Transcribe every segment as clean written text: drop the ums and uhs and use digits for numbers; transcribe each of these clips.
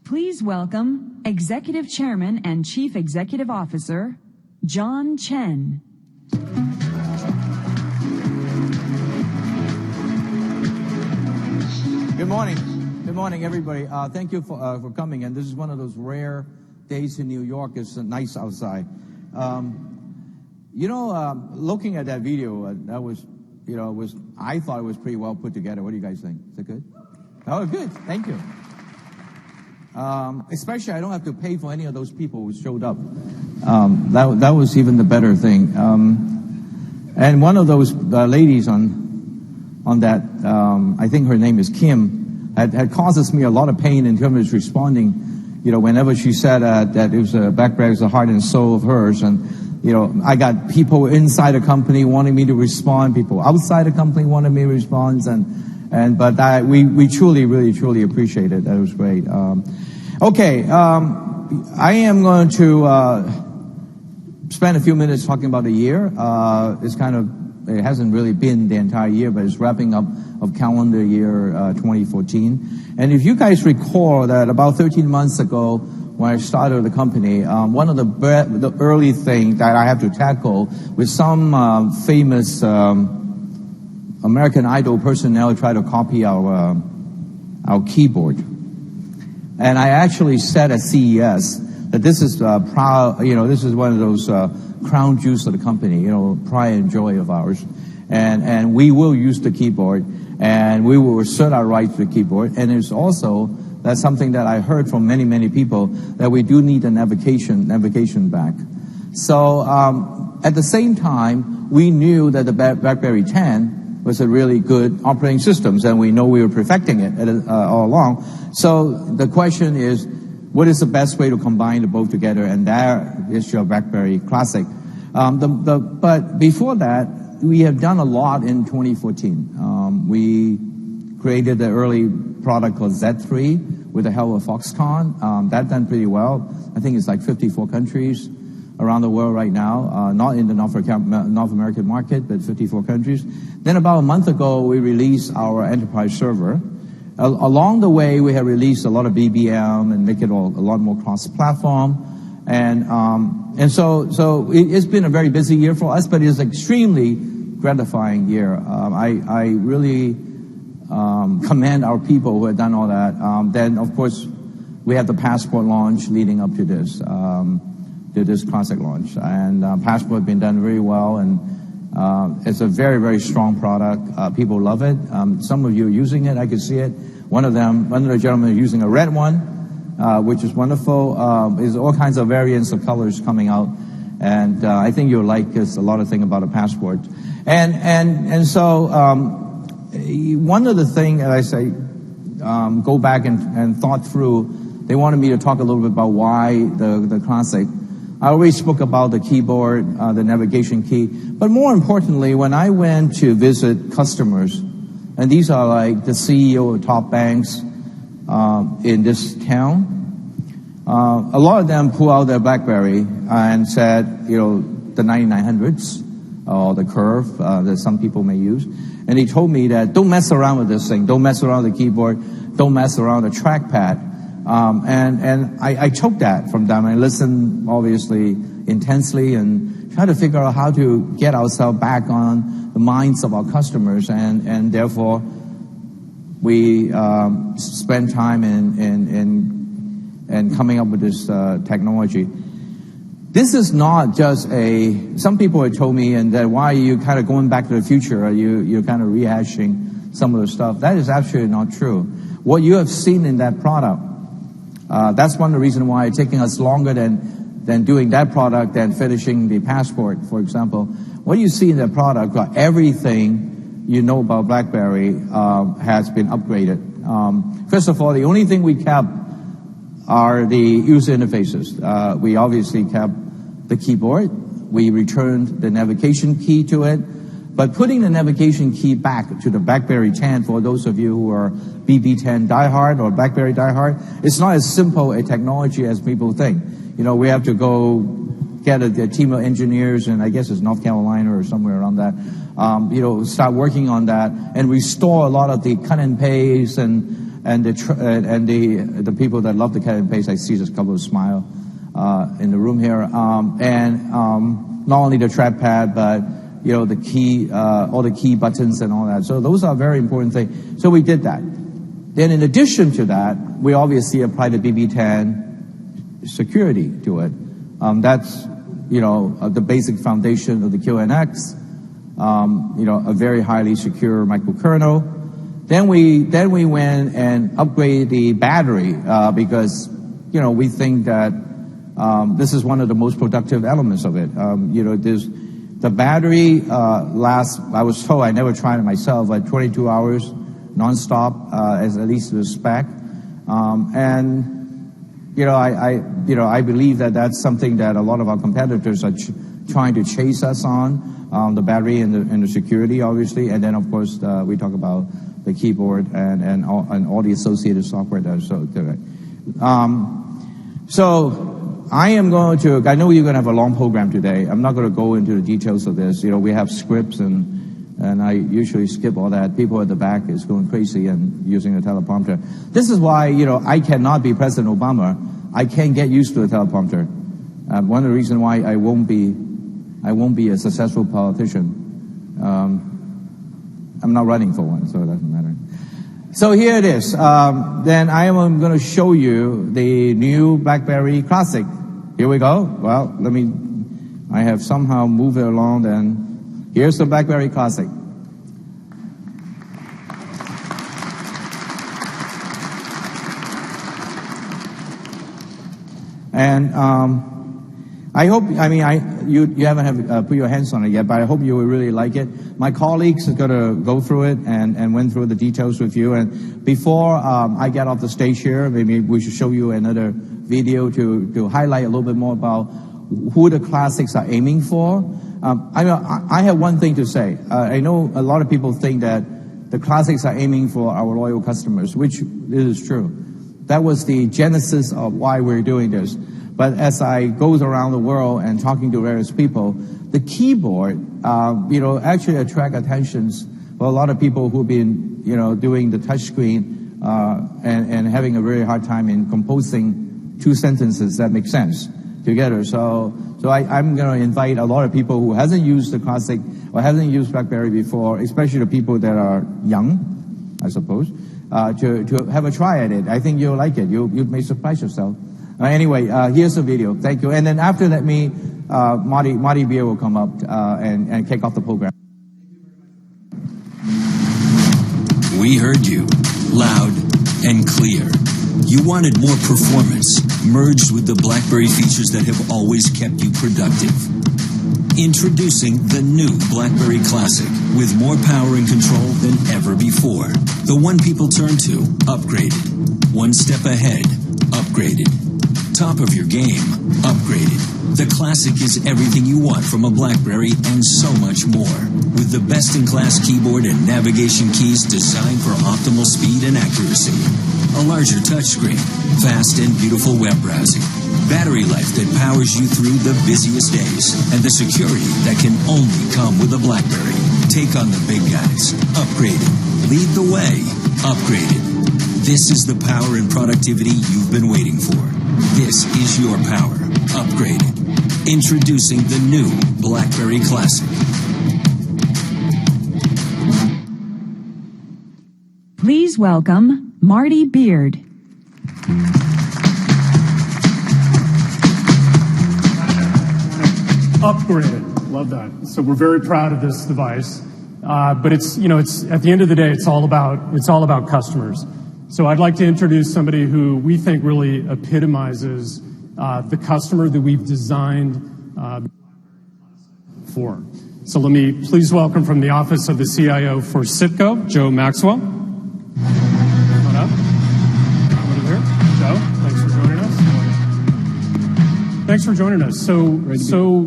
Please welcome Executive Chairman and Chief Executive Officer, John Chen. Good morning. Good morning, everybody. Thank you for coming. And this is one of those rare days in New York. It's nice outside. Looking at that video, that was, I thought it was pretty well put together. What do you guys think? Is it good? Oh, good. Thank you. Especially, I don't have to pay for any of those people who showed up. That was even the better thing. And one of those ladies on that, I think her name is Kim, had causes me a lot of pain in terms of responding. Whenever she said that it was BlackBerry was the heart and soul of hers, and I got people inside the company wanting me to respond, people outside the company wanted me to respond, but we truly, really, truly appreciate it. That was great. I am going to spend a few minutes talking about the year. It hasn't really been the entire year, but it's wrapping up of calendar year 2014. And if you guys recall that about 13 months ago, when I started the company, one of the early things that I have to tackle with some famous American Idol personnel try to copy our keyboard. And I actually said at CES that this is this is one of those crown jewels of the company, pride and joy of ours. And we will use the keyboard, and we will assert our right to the keyboard. And it's also, that's something that I heard from many, many people, that we do need a navigation back. So at the same time, we knew that the BlackBerry 10 was a really good operating system, and we know we were perfecting it all along. So the question is, what is the best way to combine the both together? And there is your BlackBerry Classic. But before that, we have done a lot in 2014. We created the early product called Z3 with the help of Foxconn. That done pretty well. I think it's like 54 countries around the world right now, not in the North American market, but 54 countries. Then about a month ago, we released our enterprise server. Along the way, we have released a lot of BBM and make it a lot more cross-platform. And so it's been a very busy year for us, but it's an extremely gratifying year. I really commend our people who have done all that. Then, of course, we have the Passport launch leading up to this Classic launch. And Passport has been done very well, and it's a very, very strong product. People love it. Some of you are using it. I can see it. One of the gentlemen is using a red one, which is wonderful. There's all kinds of variants of colors coming out, and I think you'll like this. A lot of things about a Passport, and so one of the things that I say, go back and thought through. They wanted me to talk a little bit about why the Classic. I already spoke about the keyboard, the navigation key, but more importantly, when I went to visit customers, and these are like the CEO of top banks in this town, a lot of them pull out their BlackBerry and said, the 9900s or the Curve that some people may use, and he told me that don't mess around with this thing, don't mess around with the keyboard, don't mess around with the trackpad. And I took that from them. I listened, obviously, intensely and try to figure out how to get ourselves back on the minds of our customers. And therefore, we spend time in coming up with this technology. This is not just some people have told me, and that why are you kind of going back to the future? Are you're kind of rehashing some of the stuff? That is actually not true. What you have seen in that product, that's one of the reasons why it's taking us longer than doing that product than finishing the Passport, for example. What you see in that product, everything you know about BlackBerry has been upgraded. First of all, the only thing we kept are the user interfaces. We obviously kept the keyboard. We returned the navigation key to it. But putting the navigation key back to the BlackBerry 10, for those of you who are BB10 diehard or BlackBerry diehard, it's not as simple a technology as people think. We have to go get a team of engineers, and I guess it's North Carolina or somewhere around that, start working on that and restore a lot of the cut and paste and and the people that love the cut and paste, I see just a couple of smile in the room here, and not only the trackpad, but the key, all the key buttons and all that. So those are very important things. So we did that. Then in addition to that, we obviously applied the BB10 security to it. That's the basic foundation of the QNX. A very highly secure microkernel. Then we went and upgraded the battery because we think that this is one of the most productive elements of it. The battery lasts. I was told, I never tried it myself, but 22 hours nonstop, as at least the spec. I believe that that's something that a lot of our competitors are trying to chase us on, the battery and the security, obviously, and then of course we talk about the keyboard and all the associated software that is so good. So I am going to. I know you're going to have a long program today. I'm not going to go into the details of this. We have scripts and I usually skip all that. People at the back is going crazy and using a teleprompter. This is why, I cannot be President Obama. I can't get used to a teleprompter. One of the reasons why I won't be a successful politician. I'm not running for one, so it doesn't matter. So here it is. Then I am going to show you the new BlackBerry Classic. Here we go. Well, I have somehow moved it along, and here's the BlackBerry Classic. And I hope, you haven't put your hands on it yet, but I hope you will really like it. My colleagues are going to go through it and went through the details with you. And before I get off the stage here, maybe we should show you another video to highlight a little bit more about who the classics are aiming for. I have one thing to say. I know a lot of people think that the classics are aiming for our loyal customers, which is true. That was the genesis of why we're doing this. But as I go around the world and talking to various people, the keyboard, actually attract attentions for a lot of people who've been, doing the touch screen and having a very hard time in composing two sentences that make sense together. So I'm going to invite a lot of people who hasn't used the Classic or hasn't used BlackBerry before, especially the people that are young, I suppose, to have a try at it. I think you'll like it. You may surprise yourself. Anyway, here's the video. Thank you. And then after that, Marty Beer will come up and kick off the program. We heard you, loud and clear. You wanted more performance, merged with the BlackBerry features that have always kept you productive. Introducing the new BlackBerry Classic with more power and control than ever before. The one people turn to, upgraded. One step ahead, upgraded. Top of your game, upgraded. The Classic is everything you want from a BlackBerry and so much more. With the best-in-class keyboard and navigation keys designed for optimal speed and accuracy. A larger touchscreen, fast and beautiful web browsing. Battery life that powers you through the busiest days. And the security that can only come with a BlackBerry. Take on the big guys. Upgraded. Lead the way. Upgraded. This is the power and productivity you've been waiting for. This is your power. Upgraded. Introducing the new BlackBerry Classic. Please welcome Marty Beard. Upgraded. Love that. So we're very proud of this device. But it's at the end of the day, it's all about customers. So I'd like to introduce somebody who we think really epitomizes the customer that we've designed for. So let me please welcome from the Office of the CIO for Citgo, Joe Maxwell. Come on up. Over here. Joe, thanks for joining us. Thanks for joining us. So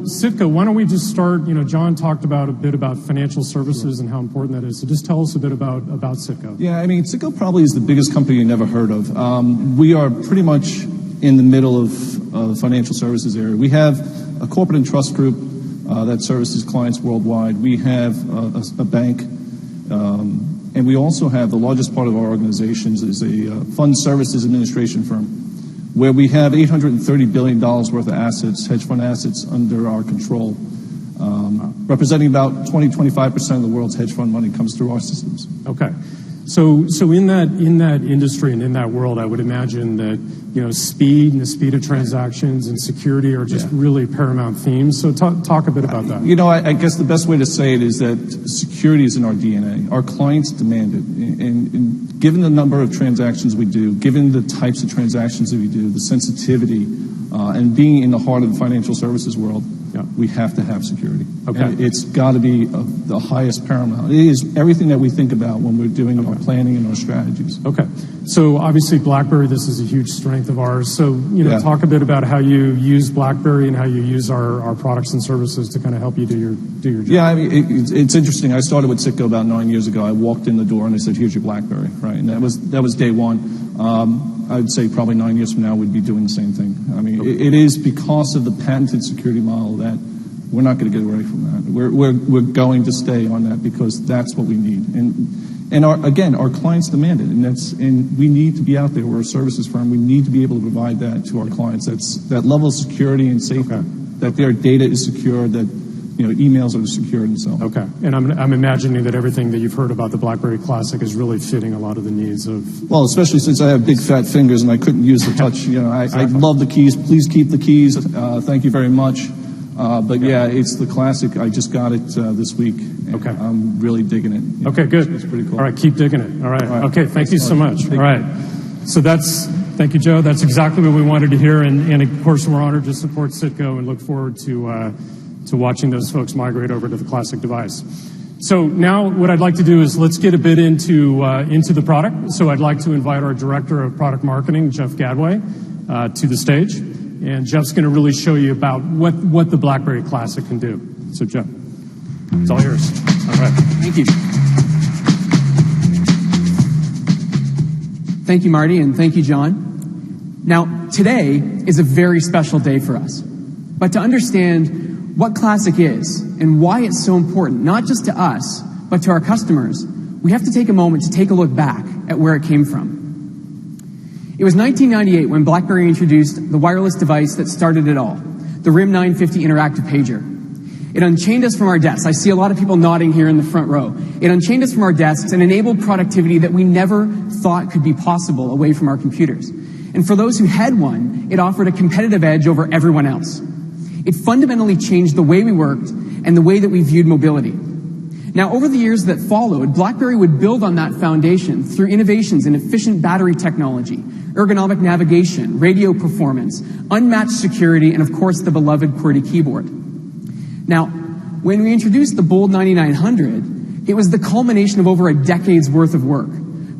Citgo, why don't we just start, John talked a bit about financial services and how important that is. So just tell us a bit about Citgo. Yeah, Citgo probably is the biggest company you never heard of. We are pretty much in the middle of the financial services area. We have a corporate and trust group that services clients worldwide. We have a bank, And we also have the largest part of our organizations is a fund services administration firm, where we have $830 billion worth of assets, hedge fund assets, under our control, representing about 20-25% of the world's hedge fund money comes through our systems. Okay. So in that industry and in that world, I would imagine that, speed and the speed of transactions and security are just really paramount themes. So talk a bit about that. I guess the best way to say it is that security is in our DNA. Our clients demand it. And given the number of transactions we do, given the types of transactions that we do, the sensitivity, and being in the heart of the financial services world, we have to have security. Okay. And it's got to be of the highest paramount. It is everything that we think about when we're doing our planning and our strategies. Okay. So obviously BlackBerry, this is a huge strength of ours. So, talk a bit about how you use BlackBerry and how you use our products and services to kind of help you do your job. Yeah, I mean, it's interesting. I started with Citgo about 9 years ago. I walked in the door and they said, "Here's your BlackBerry," right? And that was day one. I'd say probably 9 years from now we'd be doing the same thing. I mean, it is because of the patented security model that we're not going to get away from that. We're going to stay on that because that's what we need. And our clients demand it, and we need to be out there. We're a services firm. We need to be able to provide that to our clients. That's that level of security and safety, that their data is secure, that emails are secured, and so on. Okay, and I'm imagining that everything that you've heard about the BlackBerry Classic is really fitting a lot of the needs of. Well, especially since I have big fat fingers and I couldn't use the touch. I love the keys. Please keep the keys. Thank you very much. But it's the Classic. I just got it this week. Okay. I'm really digging it. Okay, good. It's pretty cool. All right, keep digging it. All right. Okay, thank you so much. All right. So thank you, Joe. That's exactly what we wanted to hear. And of course, we're honored to support Citgo and look forward to watching those folks migrate over to the Classic device. So now what I'd like to do is let's get a bit into the product. So I'd like to invite our Director of Product Marketing, Jeff Gadway, to the stage. And Jeff's going to really show you about what the BlackBerry Classic can do. So Jeff, it's all yours. All right. Thank you. Thank you, Marty, and thank you, John. Now, today is a very special day for us. But to understand what Classic is and why it's so important, not just to us, but to our customers, we have to take a moment to take a look back at where it came from. It was 1998 when BlackBerry introduced the wireless device that started it all, the RIM 950 interactive pager. It unchained us from our desks. I see a lot of people nodding here in the front row. It unchained us from our desks and enabled productivity that we never thought could be possible away from our computers. And for those who had one, it offered a competitive edge over everyone else. It fundamentally changed the way we worked and the way that we viewed mobility. Now, over the years that followed, BlackBerry would build on that foundation through innovations in efficient battery technology, ergonomic navigation, radio performance, unmatched security, and of course the beloved QWERTY keyboard. Now, when we introduced the Bold 9900, it was the culmination of over a decade's worth of work.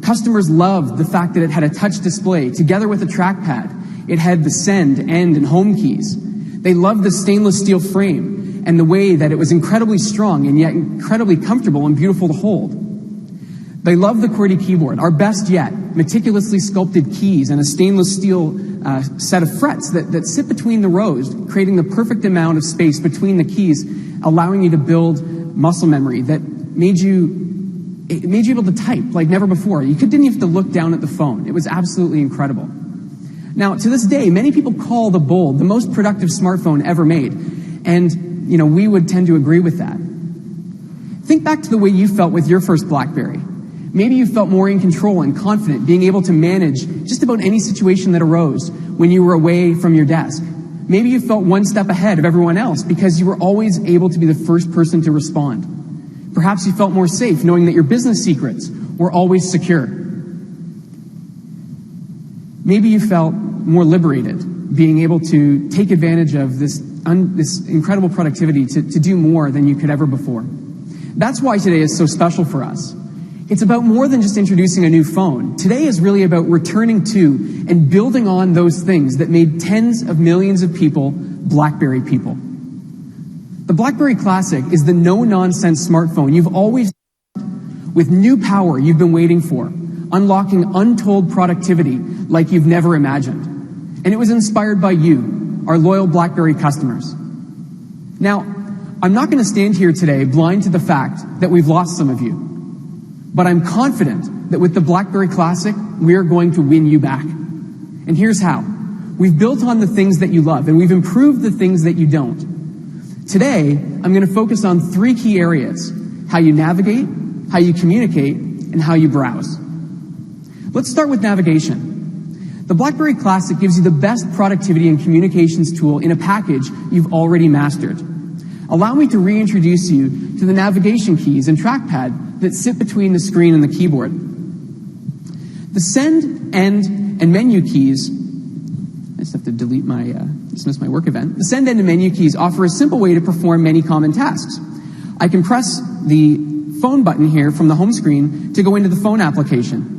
Customers loved the fact that it had a touch display together with a trackpad. It had the send, end, and home keys. They loved the stainless steel frame and the way that it was incredibly strong and yet incredibly comfortable and beautiful to hold. They loved the QWERTY keyboard, our best yet, meticulously sculpted keys and a stainless steel set of frets that sit between the rows, creating the perfect amount of space between the keys, allowing you to build muscle memory that made you able to type like never before. You didn't even have to look down at the phone. It was absolutely incredible. Now, to this day, many people call the Bold the most productive smartphone ever made. And, we would tend to agree with that. Think back to the way you felt with your first BlackBerry. Maybe you felt more in control and confident, being able to manage just about any situation that arose when you were away from your desk. Maybe you felt one step ahead of everyone else because you were always able to be the first person to respond. Perhaps you felt more safe knowing that your business secrets were always secure. Maybe you felt more liberated, being able to take advantage of this incredible productivity to do more than you could ever before. That's why today is so special for us. It's about more than just introducing a new phone. Today is really about returning to and building on those things that made tens of millions of people BlackBerry people. The BlackBerry Classic is the no-nonsense smartphone you've always with new power you've been waiting for, unlocking untold productivity like you've never imagined. And it was inspired by you, our loyal BlackBerry customers. Now, I'm not going to stand here today blind to the fact that we've lost some of you. But I'm confident that with the BlackBerry Classic, we are going to win you back. And here's how. We've built on the things that you love, and we've improved the things that you don't. Today, I'm going to focus on 3 key areas: how you navigate, how you communicate, and how you browse. Let's start with navigation. The BlackBerry Classic gives you the best productivity and communications tool in a package you've already mastered. Allow me to reintroduce you to the navigation keys and trackpad that sit between the screen and the keyboard. The send, end, and menu keys, I just have to dismiss my work event. The send, end, and menu keys offer a simple way to perform many common tasks. I can press the phone button here from the home screen to go into the phone application.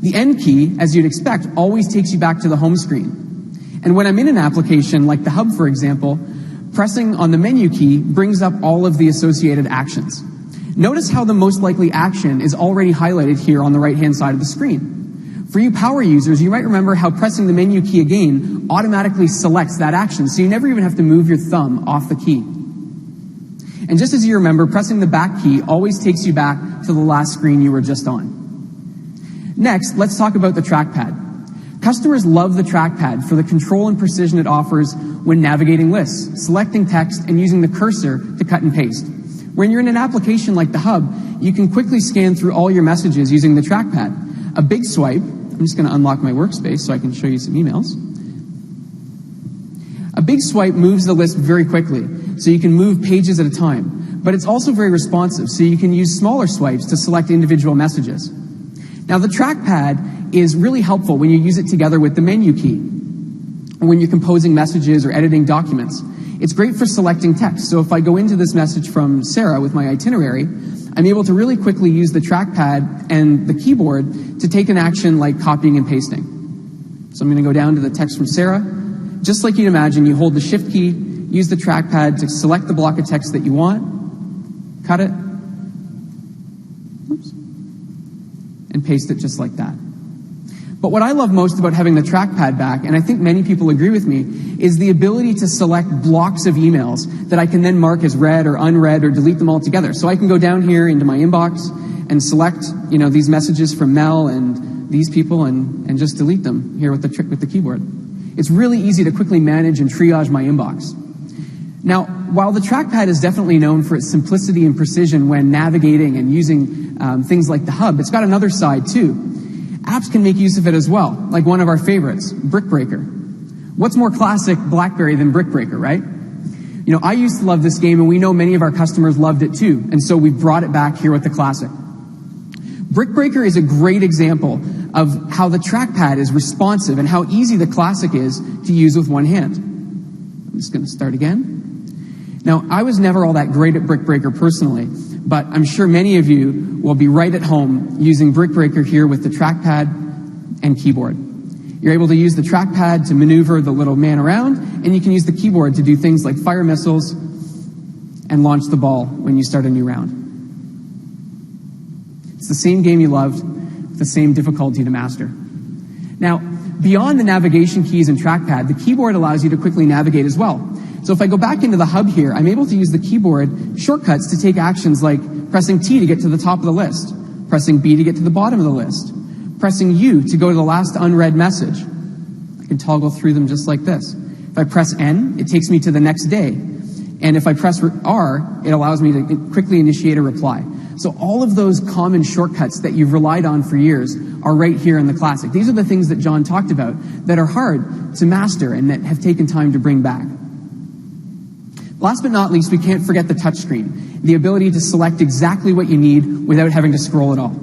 The end key, as you'd expect, always takes you back to the home screen. And when I'm in an application, like the hub for example, pressing on the menu key brings up all of the associated actions. Notice how the most likely action is already highlighted here on the right-hand side of the screen. For you power users, you might remember how pressing the menu key again automatically selects that action, so you never even have to move your thumb off the key. And just as you remember, pressing the back key always takes you back to the last screen you were just on. Next, let's talk about the trackpad. Customers love the trackpad for the control and precision it offers when navigating lists, selecting text, and using the cursor to cut and paste. When you're in an application like the hub, you can quickly scan through all your messages using the trackpad. A big swipe, I'm just going to unlock my workspace so I can show you some emails. A big swipe moves the list very quickly, so you can move pages at a time. But it's also very responsive, so you can use smaller swipes to select individual messages. Now, the trackpad is really helpful when you use it together with the menu key, or when you're composing messages or editing documents. It's great for selecting text, so if I go into this message from Sarah with my itinerary, I'm able to really quickly use the trackpad and the keyboard to take an action like copying and pasting. So I'm going to go down to the text from Sarah. Just like you'd imagine, you hold the Shift key, use the trackpad to select the block of text that you want, cut it, and paste it just like that. But what I love most about having the trackpad back, and I think many people agree with me, is the ability to select blocks of emails that I can then mark as read or unread or delete them all together. So I can go down here into my inbox and select, these messages from Mel and these people and just delete them here with the keyboard. It's really easy to quickly manage and triage my inbox. Now, while the trackpad is definitely known for its simplicity and precision when navigating and using things like the hub, it's got another side too. Apps can make use of it as well, like one of our favorites, Brickbreaker. What's more classic BlackBerry than Brickbreaker, right? I used to love this game, and we know many of our customers loved it too, and so we brought it back here with the Classic. Brickbreaker is a great example of how the trackpad is responsive and how easy the Classic is to use with one hand. I'm just going to start again. Now, I was never all that great at Brickbreaker personally, but I'm sure many of you will be right at home using Brickbreaker here with the trackpad and keyboard. You're able to use the trackpad to maneuver the little man around, and you can use the keyboard to do things like fire missiles and launch the ball when you start a new round. It's the same game you loved, with the same difficulty to master. Now, beyond the navigation keys and trackpad, the keyboard allows you to quickly navigate as well. So if I go back into the hub here, I'm able to use the keyboard shortcuts to take actions like pressing T to get to the top of the list, pressing B to get to the bottom of the list, pressing U to go to the last unread message. I can toggle through them just like this. If I press N, it takes me to the next day. And if I press R, it allows me to quickly initiate a reply. So all of those common shortcuts that you've relied on for years are right here in the Classic. These are the things that John talked about that are hard to master and that have taken time to bring back. Last but not least, we can't forget the touchscreen, the ability to select exactly what you need without having to scroll at all.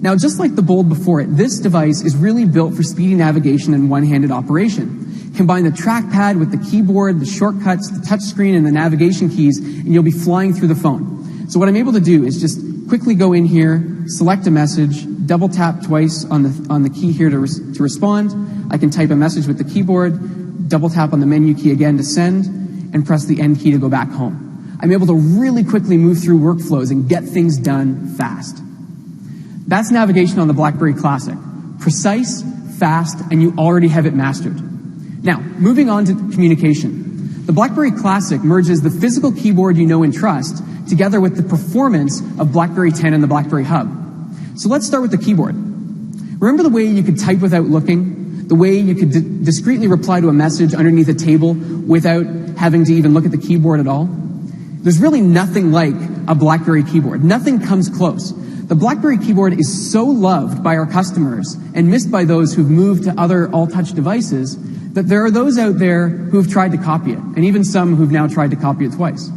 Now, just like the Bold before it, this device is really built for speedy navigation and one-handed operation. Combine the trackpad with the keyboard, the shortcuts, the touchscreen, and the navigation keys, and you'll be flying through the phone. So what I'm able to do is just quickly go in here, select a message, double tap twice on the key here to respond. I can type a message with the keyboard, double tap on the menu key again to send, and press the end key to go back home. I'm able to really quickly move through workflows and get things done fast. That's navigation on the BlackBerry Classic. Precise, fast, and you already have it mastered. Now, moving on to communication. The BlackBerry Classic merges the physical keyboard you know and trust together with the performance of BlackBerry 10 and the BlackBerry Hub. So let's start with the keyboard. Remember the way you could type without looking? The way you could discreetly reply to a message underneath a table without having to even look at the keyboard at all? There's really nothing like a BlackBerry keyboard. Nothing comes close. The BlackBerry keyboard is so loved by our customers and missed by those who've moved to other all-touch devices that there are those out there who have tried to copy it, and even some who've now tried to copy it twice.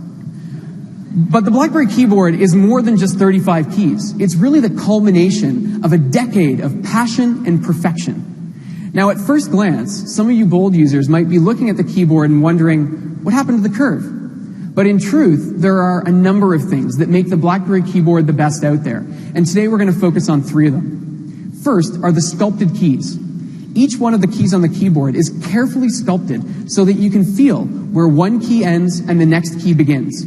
But the BlackBerry keyboard is more than just 35 keys. It's really the culmination of a decade of passion and perfection. Now, at first glance, some of you Bold users might be looking at the keyboard and wondering, what happened to the curve? But in truth, there are a number of things that make the BlackBerry keyboard the best out there. And today we're going to focus on 3 of them. First are the sculpted keys. Each one of the keys on the keyboard is carefully sculpted so that you can feel where one key ends and the next key begins.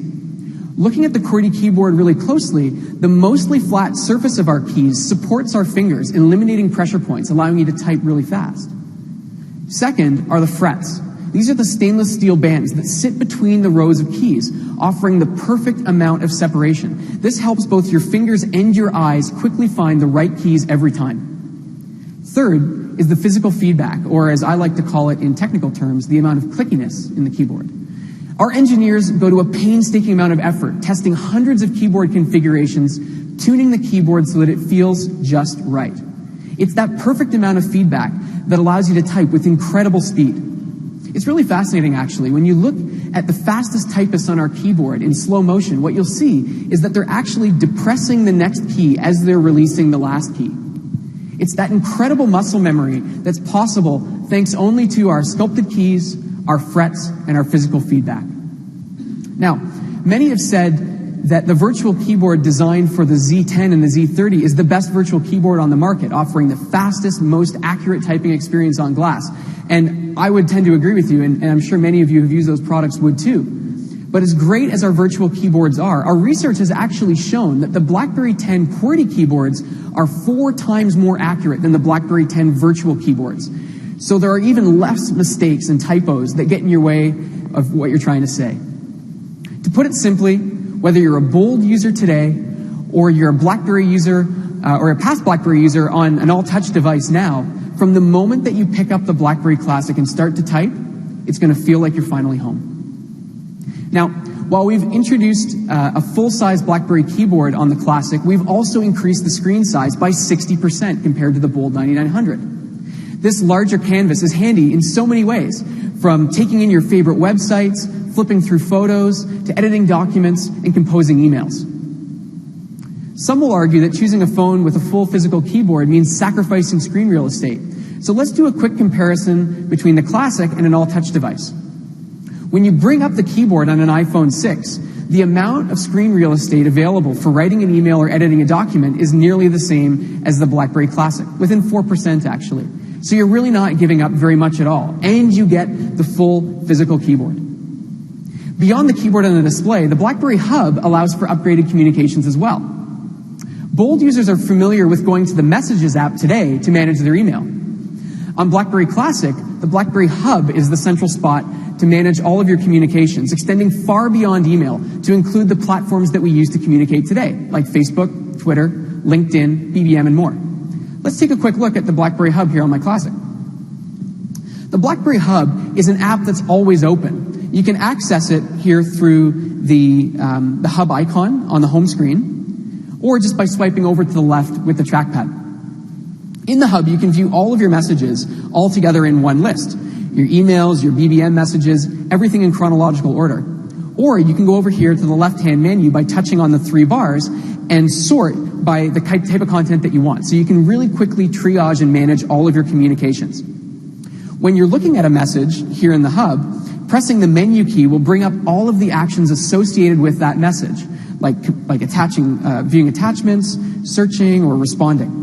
Looking at the QWERTY keyboard really closely, the mostly flat surface of our keys supports our fingers, eliminating pressure points, allowing you to type really fast. Second are the frets. These are the stainless steel bands that sit between the rows of keys, offering the perfect amount of separation. This helps both your fingers and your eyes quickly find the right keys every time. Third is the physical feedback, or as I like to call it in technical terms, the amount of clickiness in the keyboard. Our engineers go to a painstaking amount of effort, testing hundreds of keyboard configurations, tuning the keyboard so that it feels just right. It's that perfect amount of feedback that allows you to type with incredible speed. It's really fascinating, actually. When you look at the fastest typists on our keyboard in slow motion, what you'll see is that they're actually depressing the next key as they're releasing the last key. It's that incredible muscle memory that's possible thanks only to our sculpted keys, our frets, and our physical feedback. Now, many have said that the virtual keyboard designed for the Z10 and the Z30 is the best virtual keyboard on the market, offering the fastest, most accurate typing experience on glass. And I would tend to agree with you, and I'm sure many of you who've used those products would too. But as great as our virtual keyboards are, our research has actually shown that the BlackBerry 10 QWERTY keyboards are 4 times more accurate than the BlackBerry 10 virtual keyboards. So there are even less mistakes and typos that get in your way of what you're trying to say. To put it simply, whether you're a Bold user today, or you're a BlackBerry user, or a past BlackBerry user on an all-touch device now, from the moment that you pick up the BlackBerry Classic and start to type, it's going to feel like you're finally home. Now, while we've introduced a full-size BlackBerry keyboard on the Classic, we've also increased the screen size by 60% compared to the Bold 9900. This larger canvas is handy in so many ways, from taking in your favorite websites, flipping through photos, to editing documents and composing emails. Some will argue that choosing a phone with a full physical keyboard means sacrificing screen real estate. So let's do a quick comparison between the Classic and an all-touch device. When you bring up the keyboard on an iPhone 6, the amount of screen real estate available for writing an email or editing a document is nearly the same as the BlackBerry Classic, within 4% actually. So you're really not giving up very much at all, and you get the full physical keyboard. Beyond the keyboard and the display, the BlackBerry Hub allows for upgraded communications as well. Bold users are familiar with going to the Messages app today to manage their email. On BlackBerry Classic, the BlackBerry Hub is the central spot to manage all of your communications, extending far beyond email to include the platforms that we use to communicate today, like Facebook, Twitter, LinkedIn, BBM, and more. Let's take a quick look at the BlackBerry Hub here on my Classic. The BlackBerry Hub is an app that's always open. You can access it here through the Hub icon on the home screen, or just by swiping over to the left with the trackpad. In the Hub, you can view all of your messages all together in one list. Your emails, your BBM messages, everything in chronological order. Or you can go over here to the left-hand menu by touching on the 3 bars and sort by the type of content that you want. So you can really quickly triage and manage all of your communications. When you're looking at a message here in the Hub, pressing the menu key will bring up all of the actions associated with that message, like attaching, viewing attachments, searching, or responding.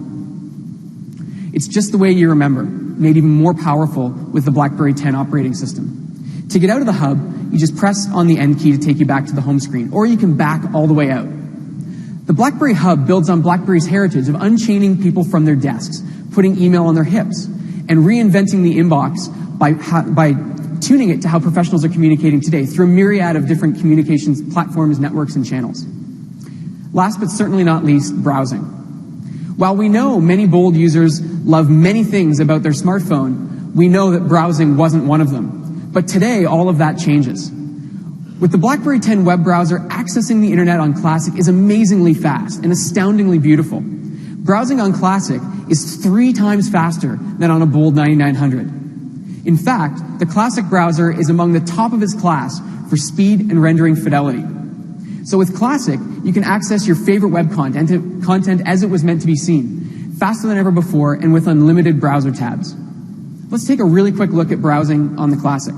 It's just the way you remember, made even more powerful with the BlackBerry 10 operating system. To get out of the Hub, you just press on the end key to take you back to the home screen, or you can back all the way out. The BlackBerry Hub builds on BlackBerry's heritage of unchaining people from their desks, putting email on their hips, and reinventing the inbox by tuning it to how professionals are communicating today through a myriad of different communications platforms, networks, and channels. Last but certainly not least, browsing. While we know many Bold users love many things about their smartphone, we know that browsing wasn't one of them. But today, all of that changes. With the BlackBerry 10 web browser, accessing the internet on Classic is amazingly fast and astoundingly beautiful. Browsing on Classic is 3 times faster than on a Bold 9900. In fact, the Classic browser is among the top of its class for speed and rendering fidelity. So with Classic, you can access your favorite web content as it was meant to be seen, faster than ever before and with unlimited browser tabs. Let's take a really quick look at browsing on the Classic.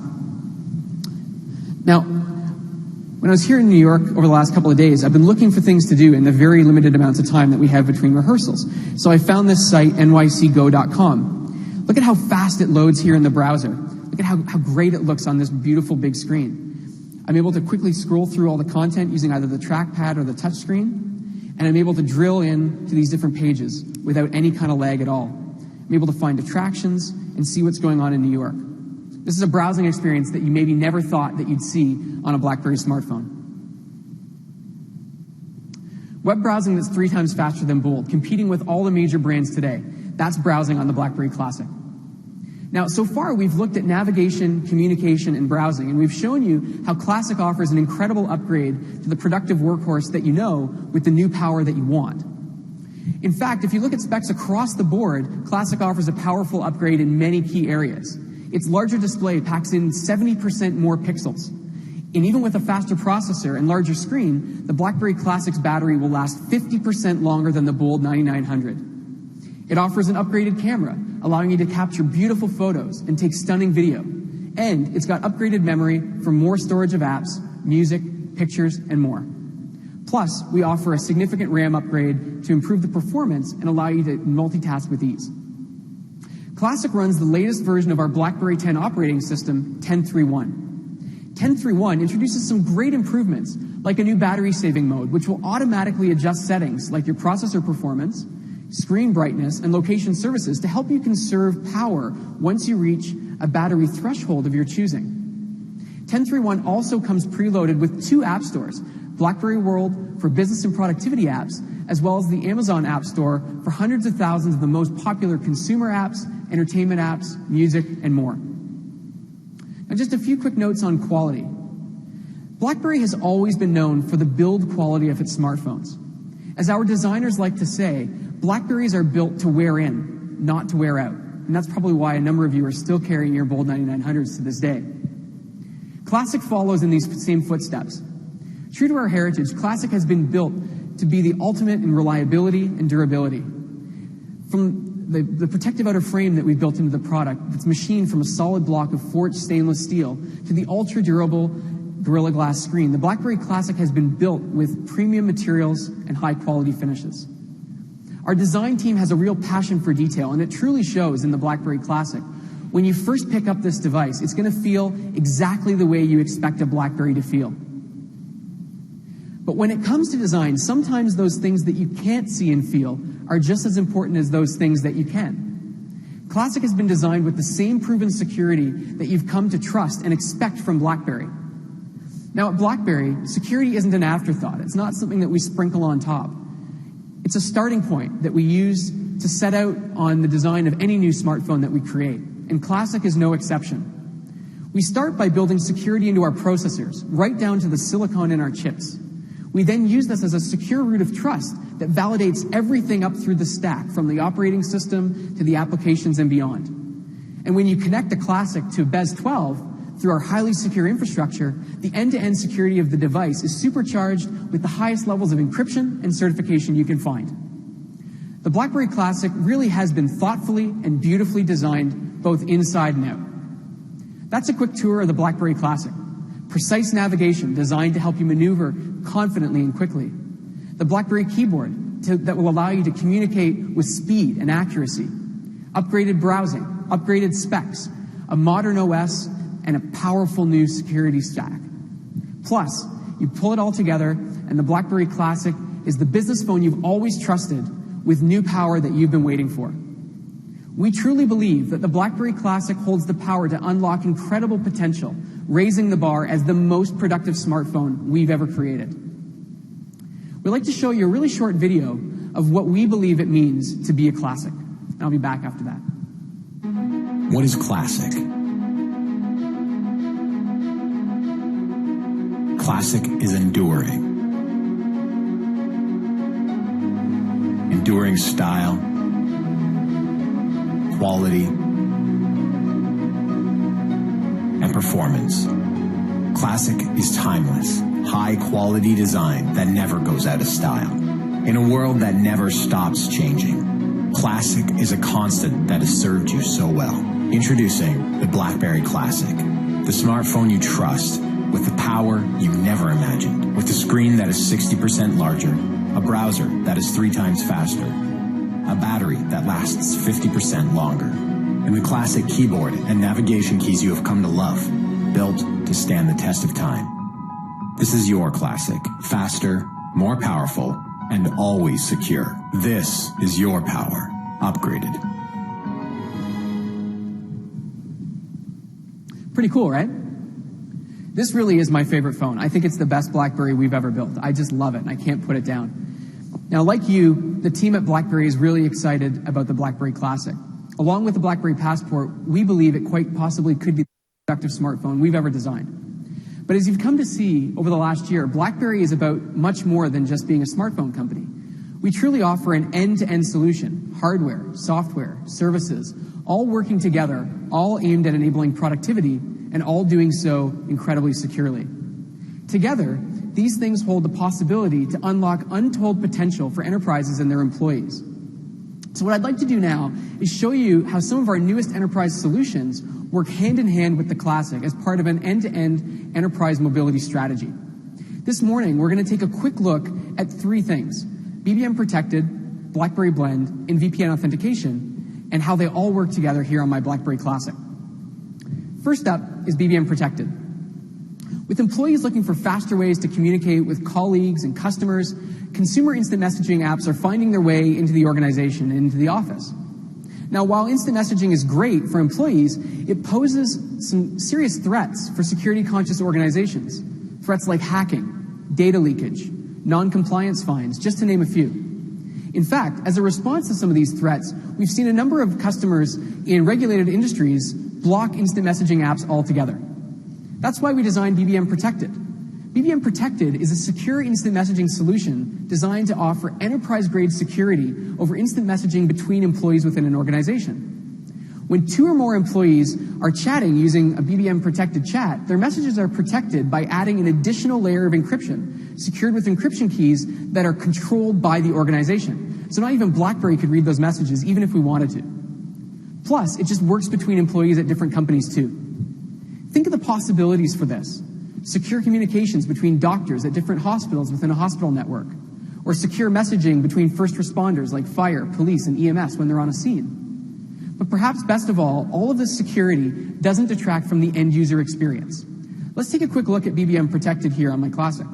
Now, when I was here in New York over the last couple of days, I've been looking for things to do in the very limited amounts of time that we have between rehearsals. So I found this site, nycgo.com. Look at how fast it loads here in the browser. Look at how great it looks on this beautiful big screen. I'm able to quickly scroll through all the content using either the trackpad or the touch screen, and I'm able to drill in to these different pages without any kind of lag at all. I'm able to find attractions and see what's going on in New York. This is a browsing experience that you maybe never thought that you'd see on a BlackBerry smartphone. Web browsing that's 3 times faster than Bold, competing with all the major brands today. That's browsing on the BlackBerry Classic. Now, so far we've looked at navigation, communication, and browsing, and we've shown you how Classic offers an incredible upgrade to the productive workhorse that you know with the new power that you want. In fact, if you look at specs across the board, Classic offers a powerful upgrade in many key areas. Its larger display packs in 70% more pixels. And even with a faster processor and larger screen, the BlackBerry Classic's battery will last 50% longer than the Bold 9900. It offers an upgraded camera, allowing you to capture beautiful photos and take stunning video. And it's got upgraded memory for more storage of apps, music, pictures, and more. Plus, we offer a significant RAM upgrade to improve the performance and allow you to multitask with ease. Classic runs the latest version of our BlackBerry 10 operating system, 10.3.1. 10.3.1 introduces some great improvements, like a new battery-saving mode, which will automatically adjust settings like your processor performance, screen brightness, and location services to help you conserve power once you reach a battery threshold of your choosing. 10.3.1 also comes preloaded with 2 app stores, BlackBerry World for business and productivity apps, as well as the Amazon App Store for hundreds of thousands of the most popular consumer apps, entertainment apps, music, and more. Now, just a few quick notes on quality. BlackBerry has always been known for the build quality of its smartphones. As our designers like to say, BlackBerries are built to wear in, not to wear out. And that's probably why a number of you are still carrying your Bold 9900s to this day. Classic follows in these same footsteps. True to our heritage, Classic has been built to be the ultimate in reliability and durability. From the protective outer frame that we've built into the product, that's machined from a solid block of forged stainless steel, to the ultra-durable Gorilla Glass screen, the BlackBerry Classic has been built with premium materials and high-quality finishes. Our design team has a real passion for detail, and it truly shows in the BlackBerry Classic. When you first pick up this device, it's going to feel exactly the way you expect a BlackBerry to feel. But when it comes to design, sometimes those things that you can't see and feel are just as important as those things that you can. Classic has been designed with the same proven security that you've come to trust and expect from BlackBerry. Now at BlackBerry, security isn't an afterthought. It's not something that we sprinkle on top. It's a starting point that we use to set out on the design of any new smartphone that we create, and Classic is no exception. We start by building security into our processors, right down to the silicon in our chips. We then use this as a secure root of trust that validates everything up through the stack, from the operating system to the applications and beyond. And when you connect the Classic to BES 12 through our highly secure infrastructure, the end-to-end security of the device is supercharged with the highest levels of encryption and certification you can find. The BlackBerry Classic really has been thoughtfully and beautifully designed both inside and out. That's a quick tour of the BlackBerry Classic. Precise navigation designed to help you maneuver confidently and quickly. The BlackBerry keyboard that will allow you to communicate with speed and accuracy. Upgraded browsing, upgraded specs, a modern OS, and a powerful new security stack. Plus, you pull it all together, and the BlackBerry Classic is the business phone you've always trusted with new power that you've been waiting for. We truly believe that the BlackBerry Classic holds the power to unlock incredible potential, raising the bar as the most productive smartphone we've ever created. We'd like to show you a really short video of what we believe it means to be a classic. And I'll be back after that. What is classic? Classic is enduring. Enduring style, quality, and performance. Classic is timeless, high-quality design that never goes out of style. In a world that never stops changing, classic is a constant that has served you so well. Introducing the BlackBerry Classic, the smartphone you trust, with the power you never imagined, with a screen that is 60% larger, a browser that is 3 times faster, a battery that lasts 50% longer, and the classic keyboard and navigation keys you have come to love, built to stand the test of time. This is your classic, faster, more powerful, and always secure. This is your power, upgraded. Pretty cool, right? This really is my favorite phone. I think it's the best BlackBerry we've ever built. I just love it, and I can't put it down. Now, like you, the team at BlackBerry is really excited about the BlackBerry Classic. Along with the BlackBerry Passport, we believe it quite possibly could be the most productive smartphone we've ever designed. But as you've come to see over the last year, BlackBerry is about much more than just being a smartphone company. We truly offer an end-to-end solution, hardware, software, services, all working together, all aimed at enabling productivity, and all doing so incredibly securely. Together, these things hold the possibility to unlock untold potential for enterprises and their employees. So what I'd like to do now is show you how some of our newest enterprise solutions work hand in hand with the Classic as part of an end-to-end enterprise mobility strategy. This morning, we're going to take a quick look at 3 things: BBM Protected, BlackBerry Blend, and VPN authentication, and how they all work together here on my BlackBerry Classic. First up is BBM Protected. With employees looking for faster ways to communicate with colleagues and customers, consumer instant messaging apps are finding their way into the organization and into the office. Now, while instant messaging is great for employees, it poses some serious threats for security-conscious organizations. Threats like hacking, data leakage, non-compliance fines, just to name a few. In fact, as a response to some of these threats, we've seen a number of customers in regulated industries block instant messaging apps altogether. That's why we designed BBM Protected. BBM Protected is a secure instant messaging solution designed to offer enterprise-grade security over instant messaging between employees within an organization. When 2 or more employees are chatting using a BBM Protected chat, their messages are protected by adding an additional layer of encryption, secured with encryption keys that are controlled by the organization. So not even BlackBerry could read those messages, even if we wanted to. Plus, it just works between employees at different companies too. Think of the possibilities for this. Secure communications between doctors at different hospitals within a hospital network, or secure messaging between first responders like fire, police, and EMS when they're on a scene. But perhaps best of all of this security doesn't detract from the end user experience. Let's take a quick look at BBM Protected here on my Classic.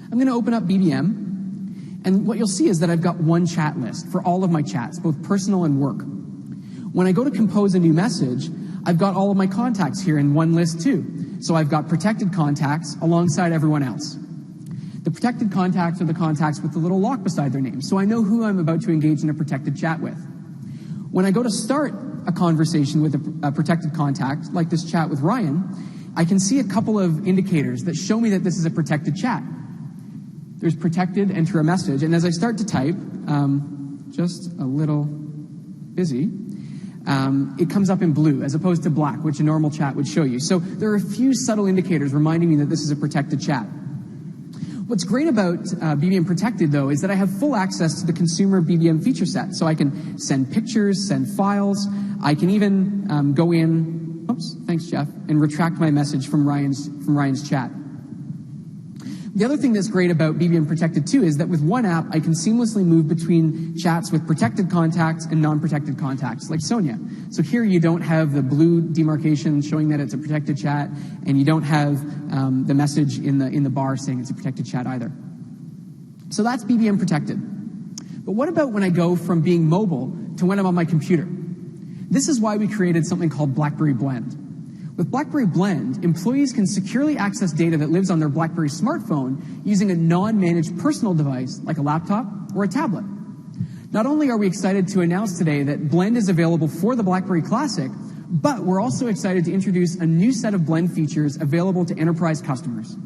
I'm going to open up BBM, and what you'll see is that I've got one chat list for all of my chats, both personal and work. When I go to compose a new message, I've got all of my contacts here in one list too. So I've got protected contacts alongside everyone else. The protected contacts are the contacts with the little lock beside their name, so I know who I'm about to engage in a protected chat with. When I go to start a conversation with a protected contact, like this chat with Ryan, I can see a couple of indicators that show me that this is a protected chat. There's protected, enter a message, and as I start to type, just a little busy, it comes up in blue as opposed to black, which a normal chat would show you. So there are a few subtle indicators reminding me that this is a protected chat. What's great about BBM Protected, though, is that I have full access to the consumer BBM feature set. So I can send pictures, send files. I can even go in, oops, thanks, Jeff, and retract my message from Ryan's chat. The other thing that's great about BBM Protected, too, is that with one app, I can seamlessly move between chats with protected contacts and non-protected contacts, like Sonia. So here you don't have the blue demarcation showing that it's a protected chat, and you don't have the message in the bar saying it's a protected chat either. So that's BBM Protected. But what about when I go from being mobile to when I'm on my computer? This is why we created something called BlackBerry Blend. With BlackBerry Blend, employees can securely access data that lives on their BlackBerry smartphone using a non-managed personal device like a laptop or a tablet. Not only are we excited to announce today that Blend is available for the BlackBerry Classic, but we're also excited to introduce a new set of Blend features available to enterprise customers.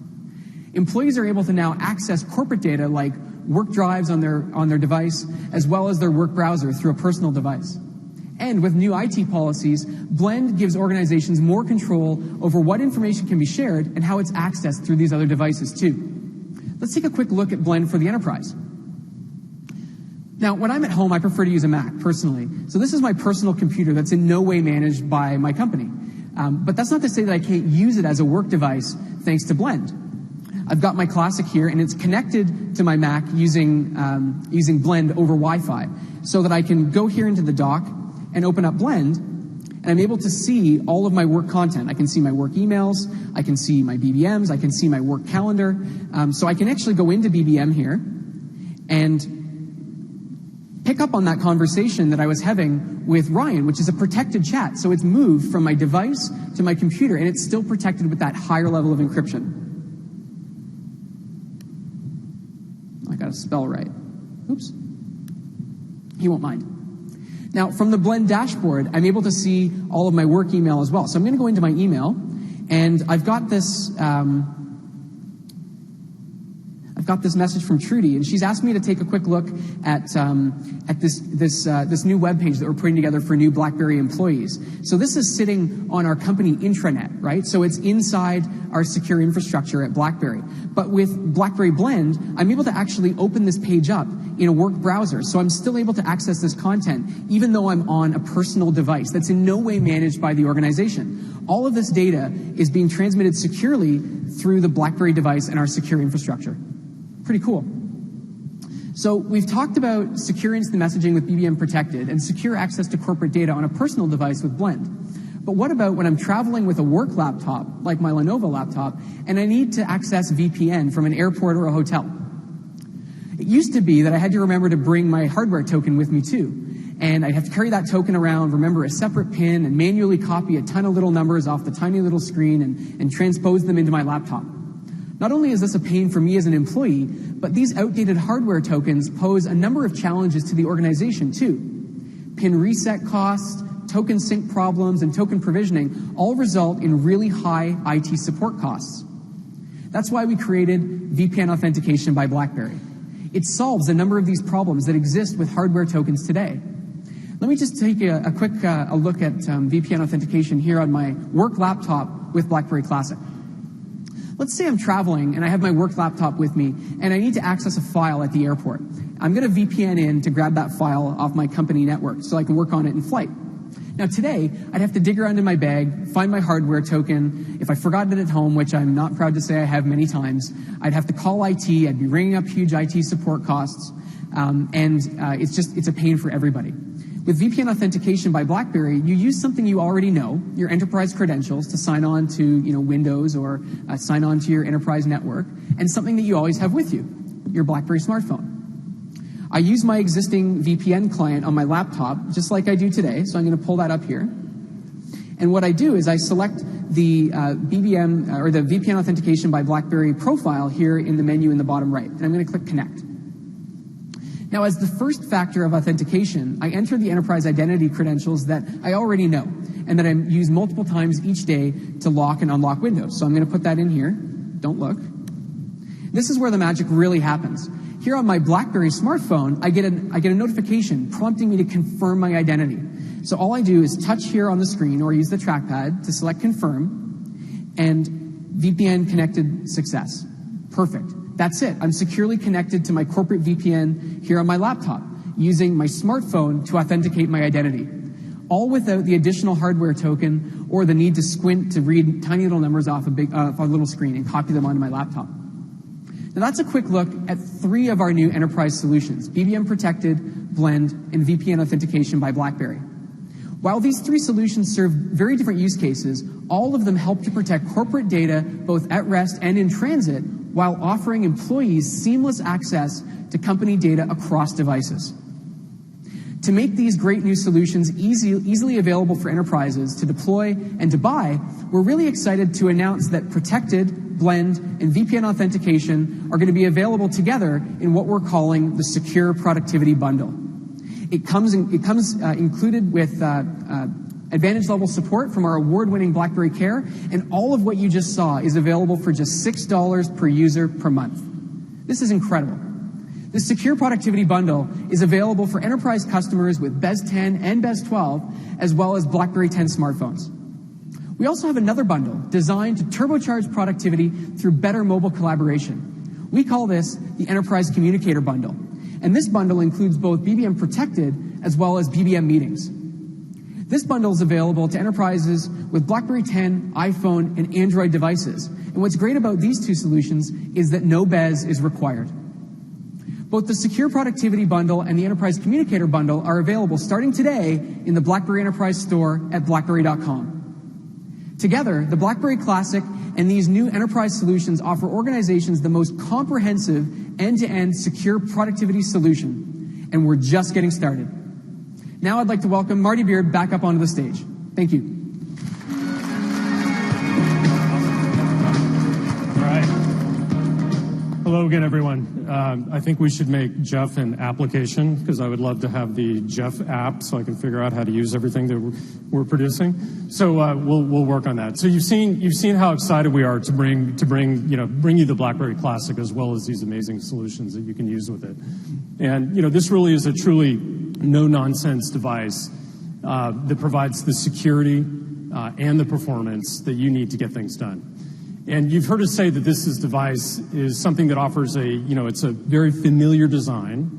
Employees are able to now access corporate data like work drives on their device, as well as their work browser through a personal device. And with new IT policies, Blend gives organizations more control over what information can be shared and how it's accessed through these other devices too. Let's take a quick look at Blend for the enterprise. Now, when I'm at home, I prefer to use a Mac, personally. So this is my personal computer that's in no way managed by my company. But that's not to say that I can't use it as a work device thanks to Blend. I've got my Classic here, and it's connected to my Mac using Blend over Wi-Fi, so that I can go here into the dock and open up Blend, and I'm able to see all of my work content. I can see my work emails, I can see my BBMs, I can see my work calendar. So I can actually go into BBM here and pick up on that conversation that I was having with Ryan, which is a protected chat. So it's moved from my device to my computer, and it's still protected with that higher level of encryption. I got to spell right. Oops. He won't mind. Now, from the Blend dashboard, I'm able to see all of my work email as well. So I'm going to go into my email, and I've got this message from Trudy, and she's asked me to take a quick look at this new web page that we're putting together for new BlackBerry employees. So this is sitting on our company intranet, right? So it's inside our secure infrastructure at BlackBerry. But with BlackBerry Blend, I'm able to actually open this page up in a work browser. So I'm still able to access this content, even though I'm on a personal device that's in no way managed by the organization. All of this data is being transmitted securely through the BlackBerry device and our secure infrastructure. Pretty cool. So we've talked about secure instant messaging with BBM protected and secure access to corporate data on a personal device with Blend. But what about when I'm traveling with a work laptop, like my Lenovo laptop, and I need to access VPN from an airport or a hotel? It used to be that I had to remember to bring my hardware token with me too. And I'd have to carry that token around, remember a separate PIN, and manually copy a ton of little numbers off the tiny little screen and transpose them into my laptop. Not only is this a pain for me as an employee, but these outdated hardware tokens pose a number of challenges to the organization too. PIN reset costs, token sync problems, and token provisioning all result in really high IT support costs. That's why we created VPN authentication by BlackBerry. It solves a number of these problems that exist with hardware tokens today. Let me just take a quick look at VPN authentication here on my work laptop with BlackBerry Classic. Let's say I'm traveling and I have my work laptop with me and I need to access a file at the airport. I'm going to VPN in to grab that file off my company network so I can work on it in flight. Now today, I'd have to dig around in my bag, find my hardware token. If I forgot it at home, which I'm not proud to say I have many times, I'd have to call IT, I'd be ringing up huge IT support costs, it's a pain for everybody. With VPN authentication by BlackBerry, you use something you already know, your enterprise credentials, to sign on to Windows or sign on to your enterprise network, and something that you always have with you, your BlackBerry smartphone. I use my existing VPN client on my laptop, just like I do today, so I'm going to pull that up here. And what I do is I select the BBM, or the VPN authentication by BlackBerry profile here in the menu in the bottom right, and I'm going to click Connect. Now, as the first factor of authentication, I enter the enterprise identity credentials that I already know and that I use multiple times each day to lock and unlock windows. So I'm going to put that in here. Don't look. This is where the magic really happens. Here on my BlackBerry smartphone, I get a notification prompting me to confirm my identity. So all I do is touch here on the screen or use the trackpad to select Confirm, and VPN connected success. Perfect. That's it. I'm securely connected to my corporate VPN here on my laptop, using my smartphone to authenticate my identity, all without the additional hardware token or the need to squint to read tiny little numbers off a little screen and copy them onto my laptop. Now that's a quick look at 3 of our new enterprise solutions: BBM Protected, Blend, and VPN Authentication by BlackBerry. While these 3 solutions serve very different use cases, all of them help to protect corporate data both at rest and in transit, while offering employees seamless access to company data across devices. To make these great new solutions easily available for enterprises to deploy and to buy, we're really excited to announce that Protected, Blend, and VPN authentication are going to be available together in what we're calling the Secure Productivity Bundle. It comes included with advantage level support from our award-winning BlackBerry Care, and all of what you just saw is available for just $6 per user per month. This is incredible. This Secure Productivity Bundle is available for enterprise customers with BES 10 and BES 12, as well as BlackBerry 10 smartphones. We also have another bundle designed to turbocharge productivity through better mobile collaboration. We call this the Enterprise Communicator Bundle, and this bundle includes both BBM Protected as well as BBM Meetings. This bundle is available to enterprises with BlackBerry 10, iPhone, and Android devices. And what's great about these two solutions is that no BES is required. Both the Secure Productivity Bundle and the Enterprise Communicator Bundle are available starting today in the BlackBerry Enterprise Store at BlackBerry.com. Together, the BlackBerry Classic and these new enterprise solutions offer organizations the most comprehensive end-to-end secure productivity solution, and we're just getting started. Now I'd like to welcome Marty Beard back up onto the stage. Thank you. All right. Hello again, everyone. I think we should make Jeff an application, because I would love to have the Jeff app so I can figure out how to use everything that we're producing. So we'll work on that. So you've seen how excited we are to bring you the BlackBerry Classic, as well as these amazing solutions that you can use with it. And this really is a truly no-nonsense device that provides the security and the performance that you need to get things done. And you've heard us say that this device is something that offers it's a very familiar design,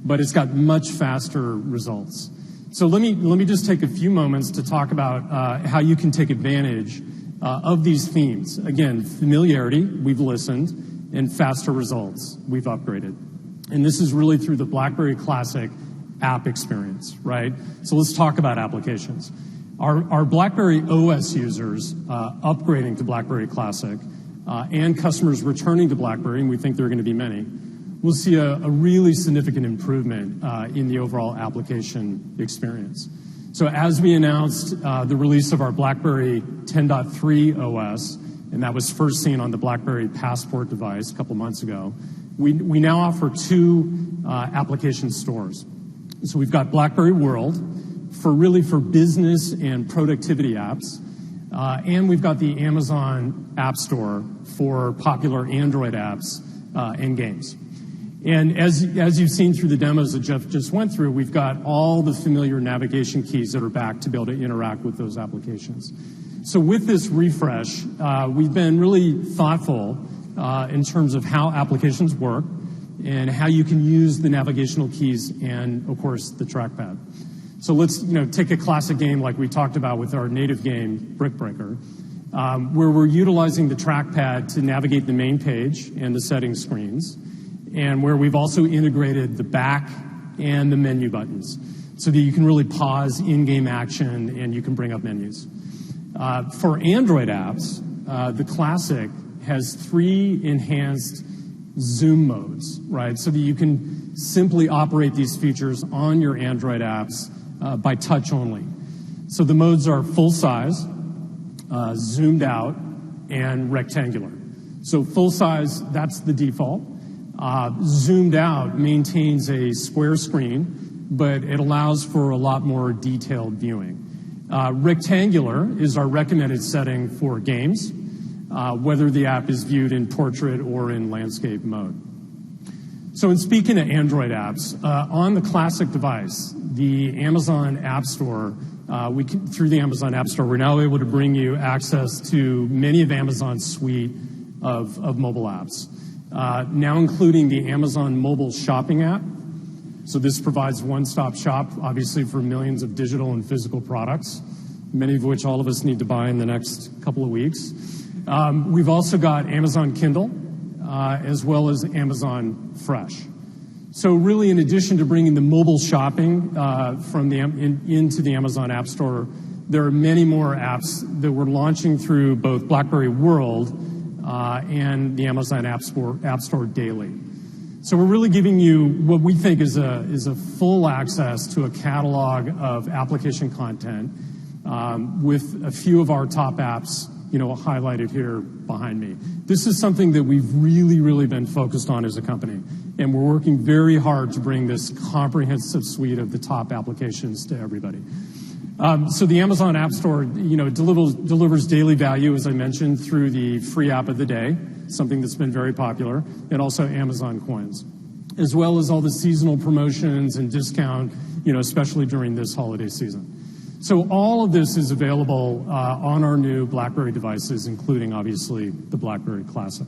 but it's got much faster results. So let me just take a few moments to talk about how you can take advantage of these themes. Again, familiarity, we've listened, and faster results, we've upgraded. And this is really through the BlackBerry Classic app experience, right? So let's talk about applications. Our BlackBerry OS users upgrading to BlackBerry Classic and customers returning to BlackBerry, and we think there are going to be many, will see a really significant improvement in the overall application experience. So as we announced the release of our BlackBerry 10.3 OS, and that was first seen on the BlackBerry Passport device a couple months ago, we now offer two application stores. So we've got BlackBerry World, for business and productivity apps. And we've got the Amazon App Store for popular Android apps and games. And as you've seen through the demos that Jeff just went through, we've got all the familiar navigation keys that are back to be able to interact with those applications. So with this refresh, we've been really thoughtful in terms of how applications work and how you can use the navigational keys and, of course, the trackpad. So let's take a classic game like we talked about with our native game, Brick Breaker, where we're utilizing the trackpad to navigate the main page and the settings screens, and where we've also integrated the back and the menu buttons so that you can really pause in-game action and you can bring up menus. For Android apps, the Classic has 3 enhanced zoom modes, right? So that you can simply operate these features on your Android apps by touch only. So the modes are full size, zoomed out, and rectangular. So full size, that's the default. Zoomed out maintains a square screen, but it allows for a lot more detailed viewing. Rectangular is our recommended setting for games, whether the app is viewed in portrait or in landscape mode. So in speaking of Android apps, on the Classic device, the Amazon App Store, through the Amazon App Store, we're now able to bring you access to many of Amazon's suite of mobile apps, now including the Amazon Mobile Shopping app. So this provides one-stop shop, obviously, for millions of digital and physical products, many of which all of us need to buy in the next couple of weeks. We've also got Amazon Kindle, as well as Amazon Fresh. So really, in addition to bringing the mobile shopping into the Amazon App Store, there are many more apps that we're launching through both BlackBerry World and the Amazon App Store daily. So we're really giving you what we think is a full access to a catalog of application content with a few of our top apps, highlighted here behind me. This is something that we've really been focused on as a company, and we're working very hard to bring this comprehensive suite of the top applications to everybody. So the Amazon App Store, delivers daily value, as I mentioned, through the free app of the day, something that's been very popular, and also Amazon Coins, as well as all the seasonal promotions and discount, especially during this holiday season. So all of this is available on our new BlackBerry devices, including, obviously, the BlackBerry Classic.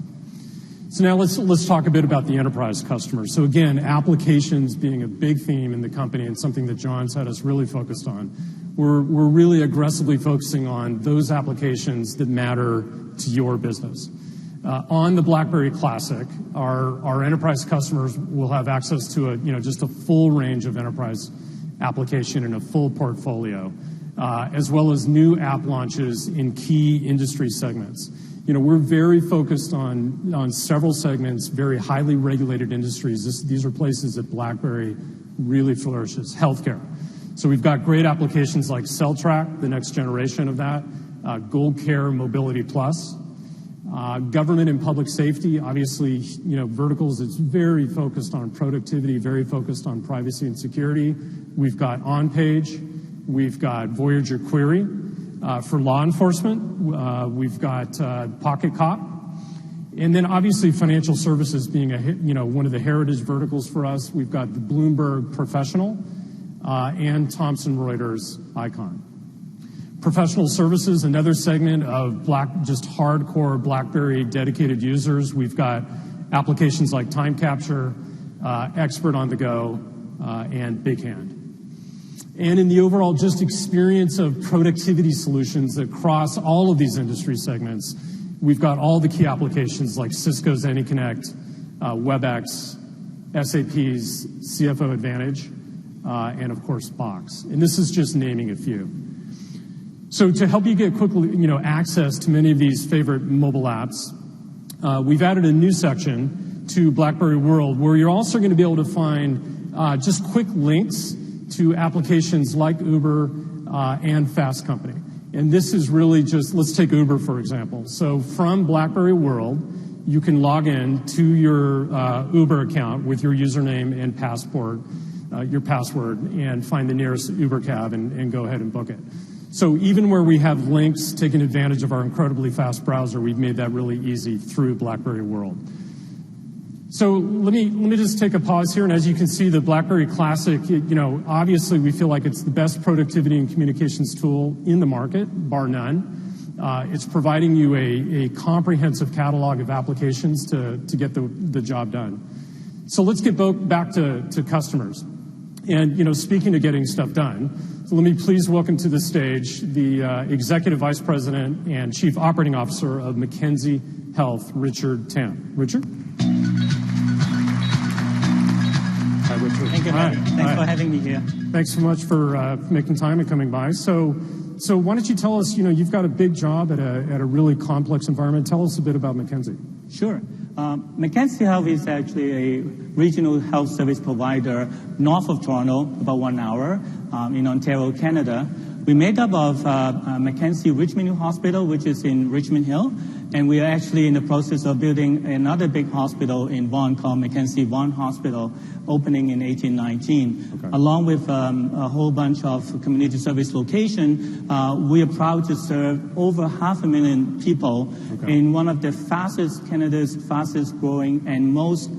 So now let's talk a bit about the enterprise customer. So again, applications being a big theme in the company and something that John's had us really focused on. We're really aggressively focusing on those applications that matter to your business. On the BlackBerry Classic, our enterprise customers will have access to just a full range of enterprise application and a full portfolio, as well as new app launches in key industry segments. We're very focused on several segments, very highly regulated industries. These are places that BlackBerry really flourishes. Healthcare. So we've got great applications like CellTrack, the next generation of that, GoldCare Mobility Plus. Government and public safety, obviously, verticals that's very focused on productivity, very focused on privacy and security. We've got OnPage. We've got Voyager Query. For law enforcement, we've got Pocket Cop. And then, obviously, financial services being one of the heritage verticals for us. We've got the Bloomberg Professional and Thomson Reuters Icon. Professional services, another segment of just hardcore BlackBerry dedicated users. We've got applications like Time Capture, Expert on the Go, and Big Hand. And in the overall just experience of productivity solutions that cross all of these industry segments, we've got all the key applications like Cisco's AnyConnect, WebEx, SAP's CFO Advantage, and of course Box. And this is just naming a few. So to help you get quickly, access to many of these favorite mobile apps, we've added a new section to BlackBerry World where you're also going to be able to find just quick links to applications like Uber and Fast Company. And this is really let's take Uber, for example. So from BlackBerry World, you can log in to your Uber account with your username and your password, and find the nearest Uber cab and go ahead and book it. So even where we have links taking advantage of our incredibly fast browser, we've made that really easy through BlackBerry World. So let me just take a pause here, and as you can see, the BlackBerry Classic, obviously we feel like it's the best productivity and communications tool in the market, bar none. It's providing you a comprehensive catalog of applications to get the job done. So let's get back to customers. And, speaking of getting stuff done, so let me please welcome to the stage the Executive Vice President and Chief Operating Officer of McKinsey Health, Richard Tam. Richard? Hi, Richard. Thank you. Thanks for having me here. Thanks so much for making time and coming by. So why don't you tell us, you've got a big job at a really complex environment. Tell us a bit about McKinsey. Sure. McKinsey Health is actually a regional health service provider north of Toronto, about 1 hour, in Ontario, Canada. We're made up of McKinsey Richmond Hospital, which is in Richmond Hill, and we are actually in the process of building another big hospital in Vaughan called McKinsey Vaughan Hospital, opening in 1819. Okay. Along with a whole bunch of community service locations, we are proud to serve over 500,000 people in one of the Canada's fastest growing and most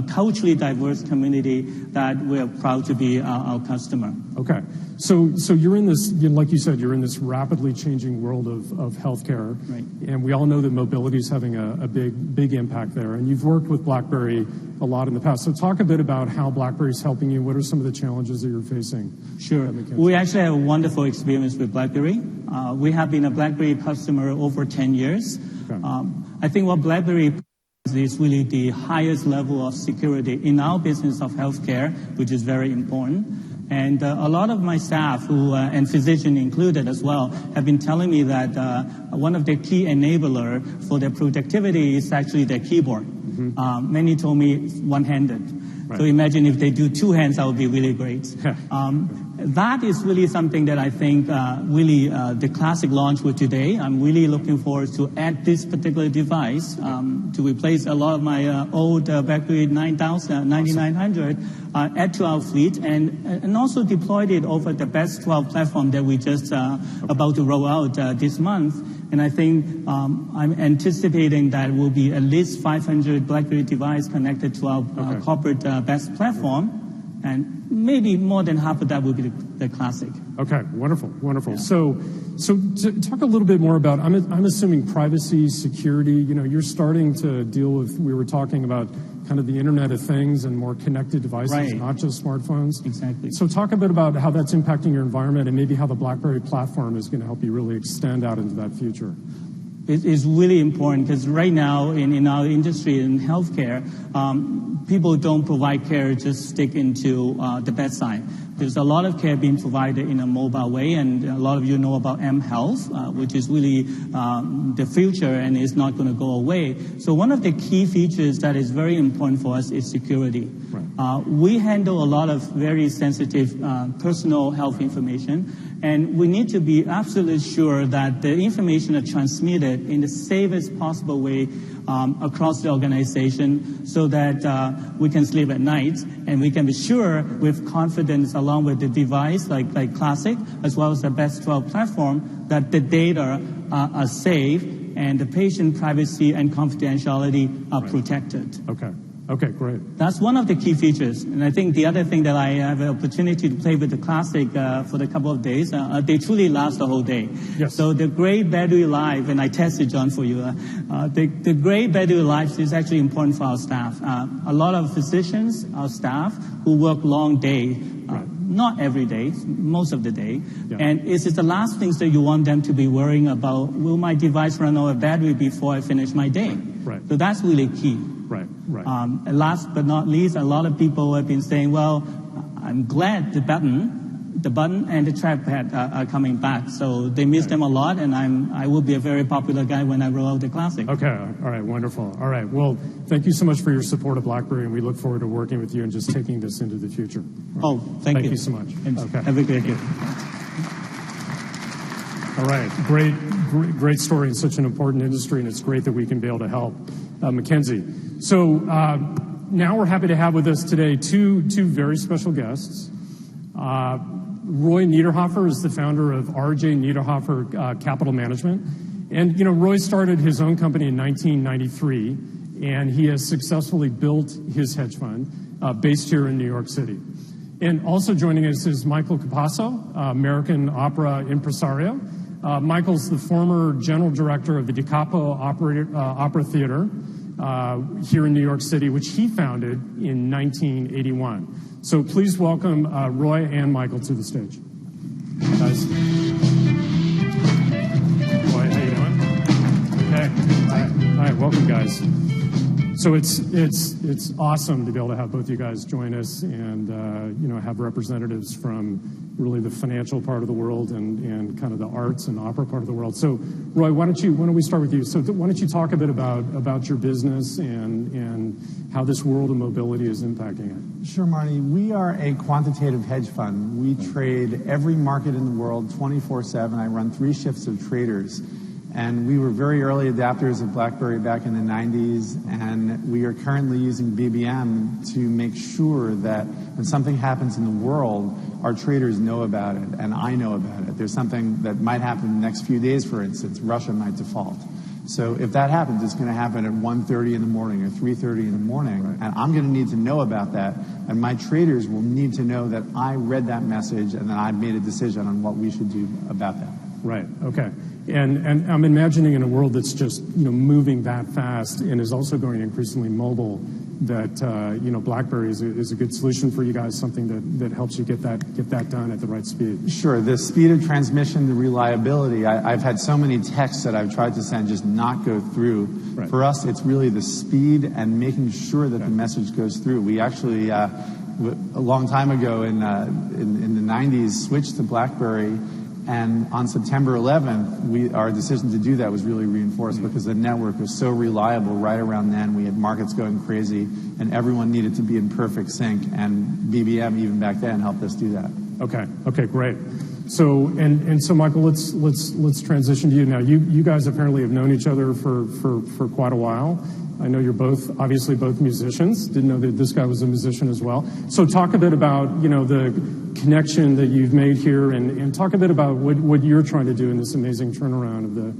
culturally diverse community that we're proud to be our customer. Okay. So you're in this, like you said, you're in this rapidly changing world of healthcare, right? And we all know that mobility is having a big impact there. And you've worked with BlackBerry a lot in the past. So talk a bit about how BlackBerry is helping you. What are some of the challenges that you're facing? Sure. We actually have a wonderful experience with BlackBerry. We have been a BlackBerry customer over 10 years. Okay. I think what BlackBerry is really the highest level of security in our business of healthcare, which is very important. And a lot of my staff, and physicians included as well, have been telling me that one of the key enabler for their productivity is actually their keyboard. Many told me one-handed. Right. So imagine if they do two hands, that would be really great. That is really something that I think the Classic launch with today. I'm really looking forward to add this particular device to replace a lot of my old BlackBerry 9900, add to our fleet, and also deployed it over the Best 12 platform that we just about to roll out this month. And I think I'm anticipating that will be at least 500 BlackBerry devices connected to our corporate Best platform. And maybe more than half of that will be the Classic. Okay, wonderful. Yeah. So to talk a little bit more about, I'm assuming privacy, security. You're starting to deal with. We were talking about kind of the Internet of Things and more connected devices, right. Not just smartphones. Exactly. So talk a bit about how that's impacting your environment and maybe how the BlackBerry platform is going to help you really extend out into that future. It is really important because right now in our industry, in healthcare, people don't provide care just stick into the bedside. There's a lot of care being provided in a mobile way, and a lot of you know about mHealth, which is really the future and is not going to go away. So one of the key features that is very important for us is security. Right. We handle a lot of very sensitive personal health information, and we need to be absolutely sure that the information is transmitted in the safest possible way across the organization so that we can sleep at night and we can be sure with confidence along with the device like Classic as well as the Best 12 platform that the data are safe and the patient privacy and confidentiality are protected. Okay, great. That's one of the key features. And I think the other thing that I have an opportunity to play with the Classic for the couple of days, they truly last the whole day. Yes. So the great battery life, and I tested, John, for you, the great battery life is actually important for our staff. A lot of physicians, our staff, who work long day, not every day, most of the day. Yeah. And it's the last things that you want them to be worrying about, will my device run out of battery before I finish my day? Right. So that's really key. Right. And last but not least, a lot of people have been saying, well, I'm glad the button and the trackpad are coming back. So they miss them a lot, and I will be a very popular guy when I roll out the Classic. Okay. All right. Wonderful. All right. Well, thank you so much for your support of BlackBerry, and we look forward to working with you and just taking this into the future. Oh, thank you so much. Okay. Have a great day. All right. Great story in such an important industry, and it's great that we can be able to help. Mackenzie. So now we're happy to have with us today two very special guests. Roy Niederhofer is the founder of R.J. Niederhofer Capital Management. And, Roy started his own company in 1993, and he has successfully built his hedge fund based here in New York City. And also joining us is Michael Capasso, American opera impresario. Michael's the former general director of the Di Capo Opera Theater here in New York City, which he founded in 1981. So please welcome Roy and Michael to the stage. Guys. Roy, how you doing? Okay. All right, welcome, guys. So it's awesome to be able to have both you guys join us and have representatives from really the financial part of the world and kind of the arts and opera part of the world. So Roy, why don't we start with you? So why don't you talk a bit about your business and how this world of mobility is impacting it? Sure, Marty. We are a quantitative hedge fund. We trade every market in the world 24/7. I run 3 shifts of traders. And we were very early adapters of BlackBerry back in the 90s, and we are currently using BBM to make sure that when something happens in the world, our traders know about it, and I know about it. There's something that might happen in the next few days, for instance. Russia might default. So if that happens, it's going to happen at 1:30 in the morning or 3:30 in the morning, right. And I'm going to need to know about that, and my traders will need to know that I read that message and that I made a decision on what we should do about that. Right, okay. And I'm imagining in a world that's just moving that fast and is also going increasingly mobile, that BlackBerry is a good solution for you guys, something that helps you get that done at the right speed. Sure, the speed of transmission, the reliability. I've had so many texts that I've tried to send just not go through. Right. For us, it's really the speed and making sure that the message goes through. We actually a long time ago in the 90s switched to BlackBerry. And on September 11th, our decision to do that was really reinforced because the network was so reliable right around then. We had markets going crazy, and everyone needed to be in perfect sync. And BBM, even back then, helped us do that. Okay, great. So, and so, Michael, let's transition to you now. You guys apparently have known each other for quite a while. I know you're obviously both musicians. Didn't know that this guy was a musician as well. So talk a bit about, the connection that you've made here, and talk a bit about what you're trying to do in this amazing turnaround of the,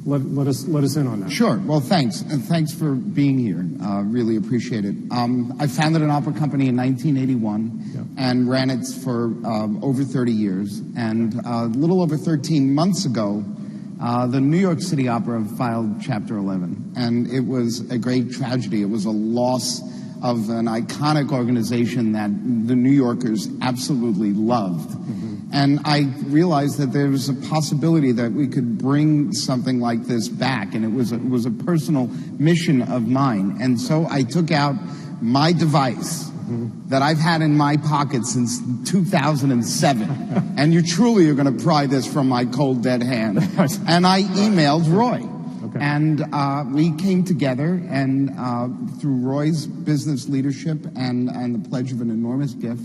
let us in on that. Sure. Well, thanks. And thanks for being here. Really appreciate it. I founded an opera company in 1981 and ran it for over 30 years. And a little over 13 months ago, the New York City Opera filed Chapter 11, and it was a great tragedy. It was a loss of an iconic organization that the New Yorkers absolutely loved. Mm-hmm. And I realized that there was a possibility that we could bring something like this back, and it was a personal mission of mine. And so I took out my device that I've had in my pocket since 2007. And you truly are going to pry this from my cold, dead hand. And I emailed Roy. Okay. And we came together, and through Roy's business leadership and the pledge of an enormous gift,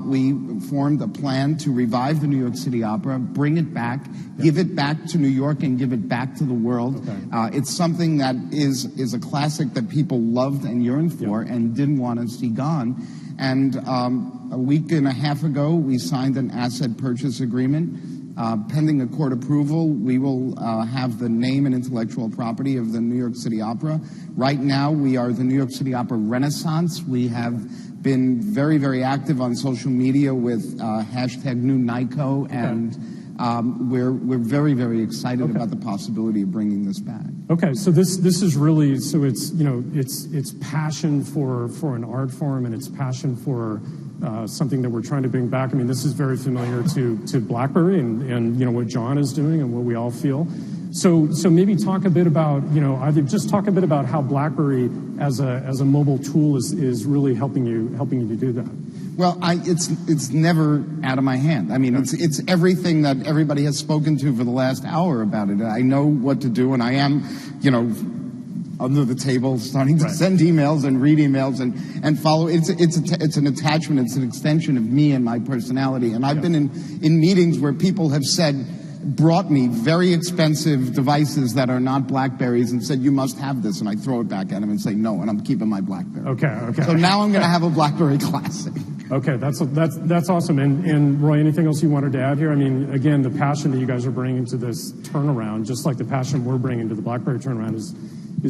we formed a plan to revive the New York City Opera, bring it back, give it back to New York, and give it back to the world. Okay. It's something that is a classic that people loved and yearned for and didn't want to see gone. And a week and a half ago, we signed an asset purchase agreement. Pending a court approval, we will have the name and intellectual property of the New York City Opera. Right now, we are the New York City Opera Renaissance. We have been very, very active on social media with hashtag New Nyko, and we're very, very excited about the possibility of bringing this back. Okay, so this is really, so it's passion for an art form, and it's passion for something that we're trying to bring back. I mean, this is very familiar to BlackBerry and what John is doing and what we all feel. So maybe talk a bit about, either just talk a bit about how BlackBerry as a mobile tool is really helping you to do that. Well, it's never out of my hand. I mean, it's everything that everybody has spoken to for the last hour about it. I know what to do, and I am, under the table, starting to send emails and read emails and follow. It's an attachment. It's an extension of me and my personality. And I've been in meetings where people have brought me very expensive devices that are not BlackBerries and said, you must have this. And I throw it back at them and say, no, and I'm keeping my BlackBerry. Okay. So now I'm going to have a BlackBerry Classic. Okay, that's awesome. And Roy, anything else you wanted to add here? I mean, again, the passion that you guys are bringing to this turnaround, just like the passion we're bringing to the BlackBerry turnaround is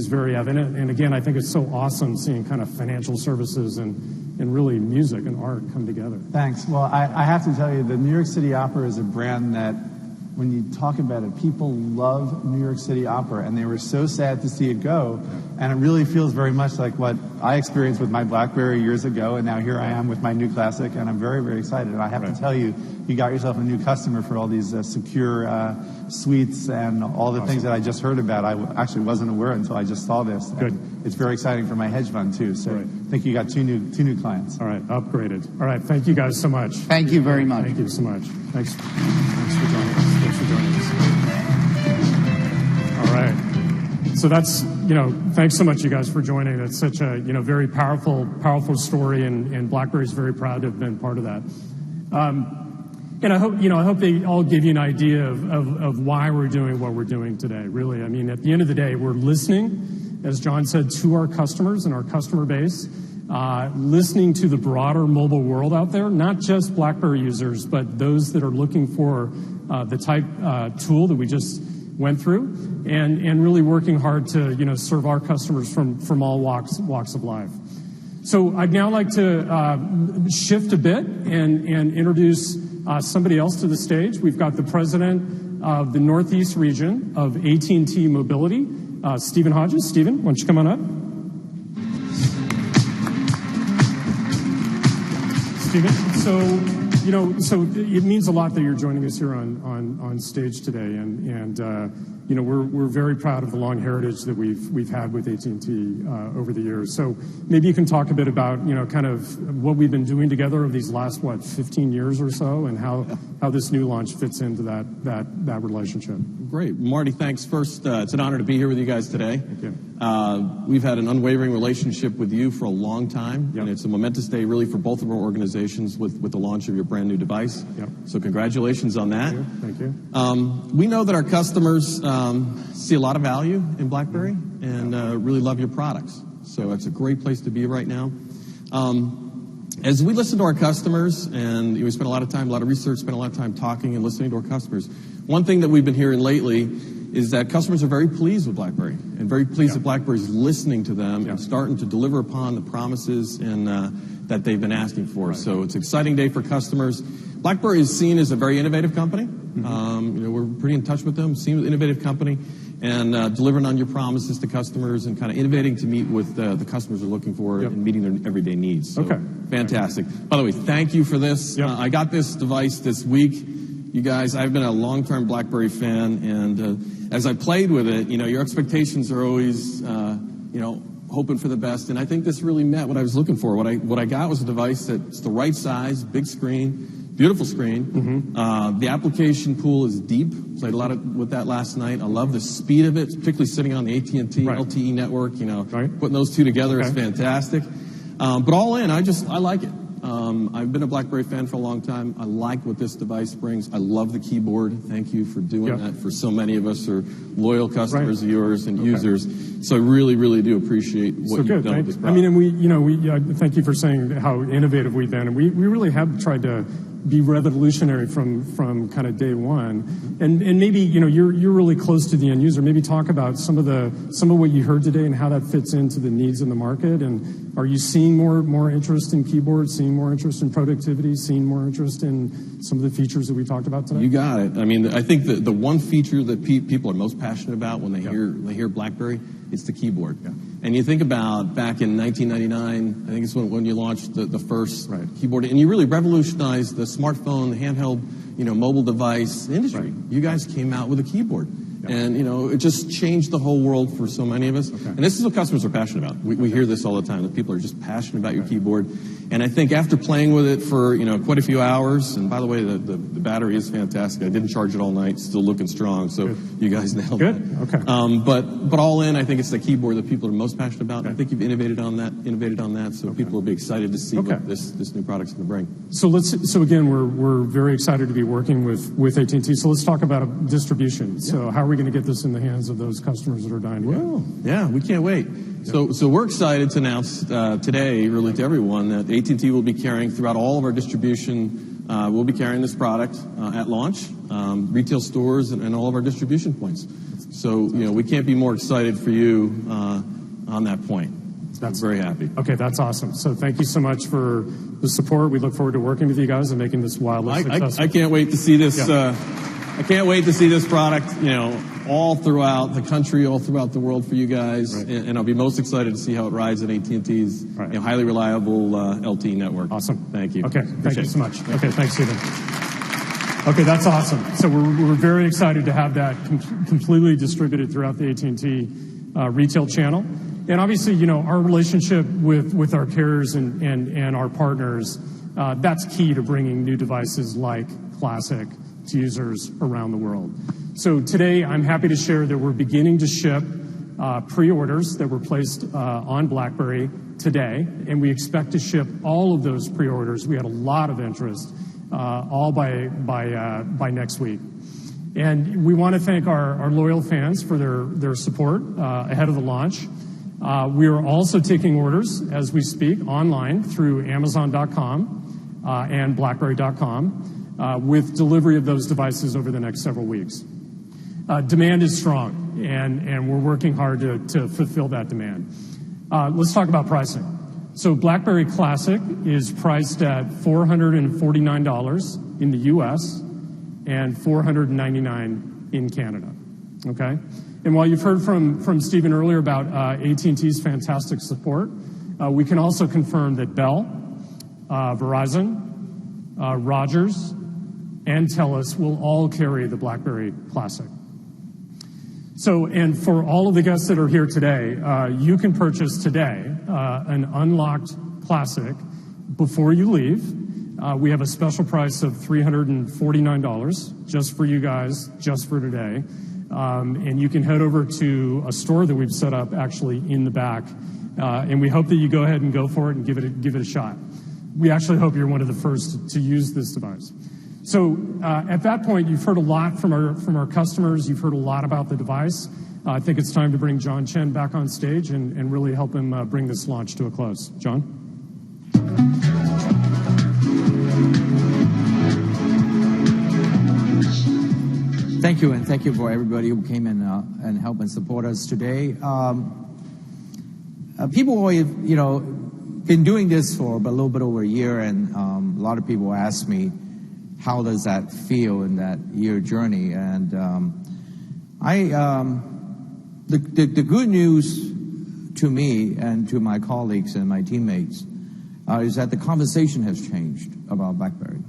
very evident. And again, I think it's so awesome seeing kind of financial services and really music and art come together. Thanks. Well, I have to tell you, the New York City Opera is a brand that, when you talk about it, people love New York City Opera, and they were so sad to see it go. And it really feels very much like what I experienced with my BlackBerry years ago, and now here I am with my new Classic, and I'm very, very excited. And I have to tell you, you got yourself a new customer for all these secure suites and all the things that I just heard about. I actually wasn't aware until I just saw this. Good. And it's very exciting for my hedge fund, too. So I think you got two new clients. All right, upgraded. All right, thank you guys so much. Thank you very much. Thank you so much. Thanks for joining us. All right. So that's, thanks so much, you guys, for joining. That's such a, very powerful story, and BlackBerry's very proud to have been part of that. And I hope they all give you an idea of why we're doing what we're doing today, really. I mean, at the end of the day, we're listening, as John said, to our customers and our customer base, listening to the broader mobile world out there, not just BlackBerry users, but those that are looking for the type tool that we just went through, and really working hard to serve our customers from all walks of life. So I'd now like to shift a bit and introduce somebody else to the stage. We've got the president of the Northeast region of AT&T Mobility, Stephen Hodges. Stephen, why don't you come on up? Stephen, so it means a lot that you're joining us here on stage today, and we're very proud of the long heritage that we've had with AT&T over the years. So maybe you can talk a bit about, kind of what we've been doing together over these last, 15 years or so, and how this new launch fits into that relationship. Great. Marty, thanks. First, it's an honor to be here with you guys today. Thank you. We've had an unwavering relationship with you for a long time, Yep. and it's a momentous day really for both of our organizations with the launch of your brand new device. Yep. So congratulations on that. Thank you. We know that our customers see a lot of value in BlackBerry and really love your products. So it's a great place to be right now. As we listen to our customers, and we spend a lot of time, a lot of research, spend a lot of time talking and listening to our customers, one thing that we've been hearing lately is that customers are very pleased with BlackBerry and very pleased that BlackBerry's listening to them and starting to deliver upon the promises and that they've been asking for. Right. So it's an exciting day for customers. BlackBerry is seen as a very innovative company. We're pretty in touch with them, seen as an innovative company, and delivering on your promises to customers and kind of innovating to meet with the customers are looking for and meeting their everyday needs. So, okay. Fantastic. By the way, thank you for this. Yep. I got this device this week. You guys, I've been a long-term BlackBerry fan, and as I played with it, your expectations are always, hoping for the best, and I think this really met what I was looking for. What I got was a device that's the right size, big screen, beautiful screen. The application pool is deep. Played a lot with that last night. I love the speed of it, particularly sitting on the AT&T LTE network. Putting those two together is fantastic. But all in, I like it. I've been a BlackBerry fan for a long time. I like what this device brings. I love the keyboard. Thank you for doing that for so many of us who are loyal customers of yours and users. So I really, really do appreciate what you've done with this product. We thank you for saying how innovative we've been, and we really have tried to be revolutionary from kind of day one. And maybe you're really close to the end user. Maybe talk about some of what you heard today and how that fits into the needs in the market. And are you seeing more interest in keyboards, seeing more interest in productivity, seeing more interest in some of the features that we talked about today? You got it. I think the one feature that people are most passionate about when they hear BlackBerry, it's the keyboard. Yeah. And you think about back in 1999, I think it's when you launched the first keyboard, and you really revolutionized the smartphone, the handheld, mobile device industry. Right. You guys came out with a keyboard. And, it just changed the whole world for so many of us. Okay. And this is what customers are passionate about. We hear this all the time, that people are just passionate about your keyboard. And I think after playing with it for, quite a few hours, and by the way, the battery is fantastic. I didn't charge it all night, still looking strong, so you guys nailed it. Okay. But all in, I think it's the keyboard that people are most passionate about. Okay. I think you've innovated on that, so people will be excited to see what this new product's going to bring. So again, we're very excited to be working with AT&T. So let's talk about distribution. So how are we going to get this in the hands of those customers that are dying to get? Yeah, we can't wait. So we're excited to announce today, really to everyone, that AT&T will be carrying throughout all of our distribution. We'll be carrying this product at launch, retail stores, and all of our distribution points. So we can't be more excited for you on that point. That's very happy. Okay, that's awesome. So thank you so much for the support. We look forward to working with you guys and making this wildly successful. I can't wait to see this. I can't wait to see this product, all throughout the country, all throughout the world for you guys. Right. And I'll be most excited to see how it rides in AT&T's highly reliable LTE network. Awesome. Thank you. Okay, thank you so much. Okay, thanks, Stephen. Okay, that's awesome. So we're very excited to have that completely distributed throughout the AT&T retail channel. And obviously, our relationship with our carriers and our partners, that's key to bringing new devices like Classic to users around the world. So today, I'm happy to share that we're beginning to ship pre-orders that were placed on BlackBerry today, and we expect to ship all of those pre-orders. We had a lot of interest, all by next week. And we want to thank our loyal fans for their support ahead of the launch. We are also taking orders as we speak online through Amazon.com and BlackBerry.com. With delivery of those devices over the next several weeks. Demand is strong, and we're working hard to fulfill that demand. Let's talk about pricing. So BlackBerry Classic is priced at $449 in the U.S. and $499 in Canada. Okay? And while you've heard from Stephen earlier about AT&T's fantastic support, we can also confirm that Bell, Verizon, Rogers, and TELUS will all carry the BlackBerry Classic. So, and for all of the guests that are here today, you can purchase today an unlocked Classic before you leave. We have a special price of $349 just for you guys, just for today. And you can head over to a store that we've set up actually in the back. And we hope that you go ahead and go for it and give it a shot. We actually hope you're one of the first to use this device. So at that point, you've heard a lot from our customers. You've heard a lot about the device. I think it's time to bring John Chen back on stage and really help him bring this launch to a close. John? Thank you, and thank you for everybody who came in and helped and support us today. People always, been doing this for a little bit over a year, and a lot of people ask me, how does that feel in that year journey? And the good news to me and to my colleagues and my teammates is that the conversation has changed about BlackBerry.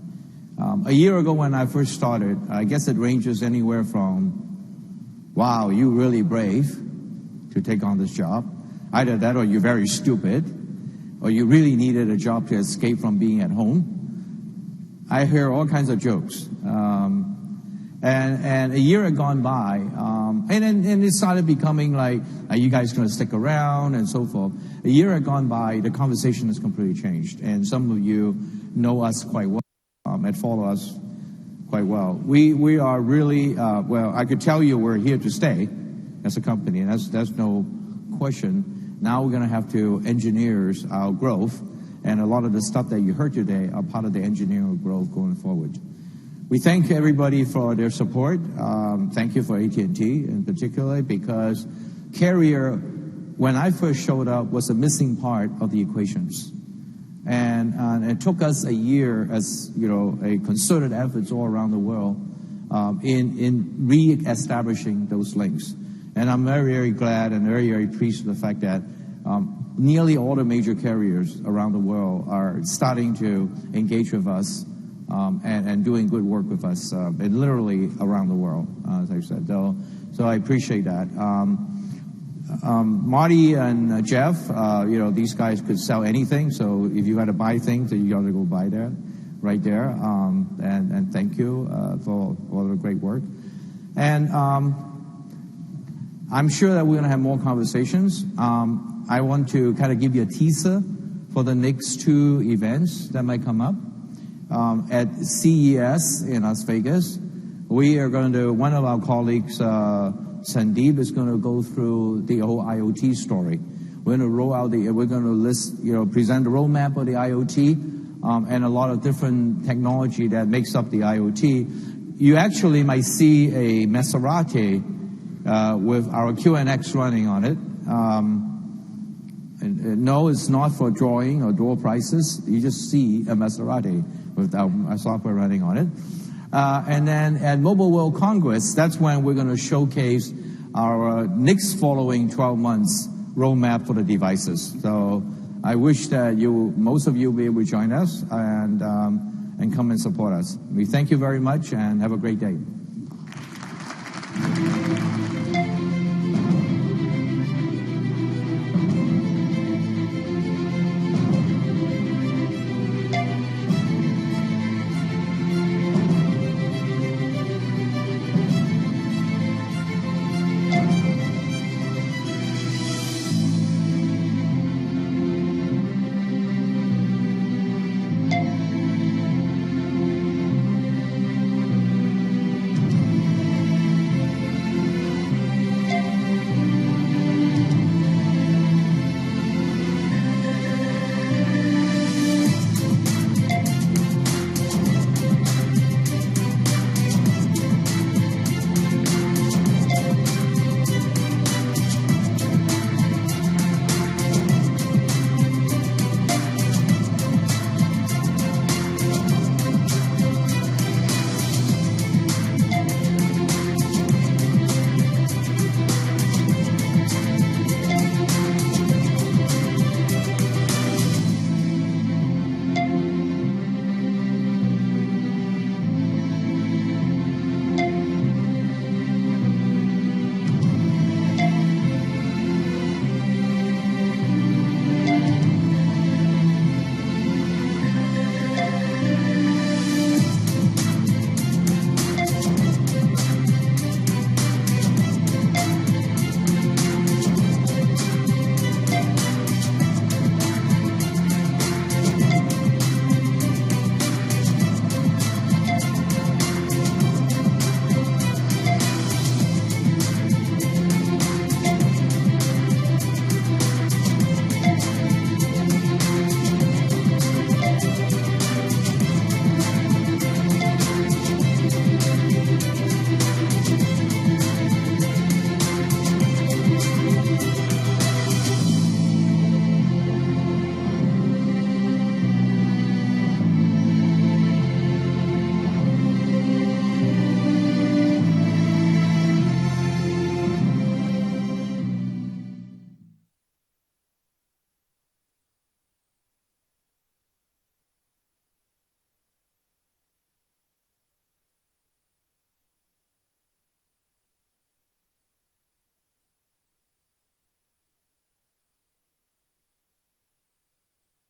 A year ago when I first started, I guess it ranges anywhere from, wow, you're really brave to take on this job. Either that or you're very stupid, or you really needed a job to escape from being at home. I hear all kinds of jokes. And a year had gone by, and it started becoming like, are you guys going to stick around, and so forth. A year had gone by, the conversation has completely changed, and some of you know us quite well, and follow us quite well. We are really, well, I could tell you we're here to stay as a company, and that's no question. Now we're going to have to engineer our growth, and a lot of the stuff that you heard today are part of the engineering growth going forward. We thank everybody for their support. Thank you for AT&T in particular, because carrier, when I first showed up, was a missing part of the equations. And it took us a year as, a concerted efforts all around the world in re-establishing those links. And I'm very, very glad and very, very pleased with the fact that nearly all the major carriers around the world are starting to engage with us and doing good work with us, and literally around the world, as I said. So I appreciate that. Marty and Jeff, these guys could sell anything. So if you got to buy things, then you got to go buy that right there. And thank you for all the great work. And I'm sure that we're going to have more conversations. I want to kind of give you a teaser for the next two events that might come up. At CES in Las Vegas, we are going to, one of our colleagues, Sandeep, is going to go through the whole IoT story. We're going to we're going to list, present the roadmap of the IoT, and a lot of different technology that makes up the IoT. You actually might see a Maserati with our QNX running on it. No, it's not for drawing or door prices. You just see a Maserati with our software running on it. And then at Mobile World Congress, that's when we're going to showcase our next following 12 months roadmap for the devices. So I wish that most of you will be able to join us and come and support us. We thank you very much and have a great day.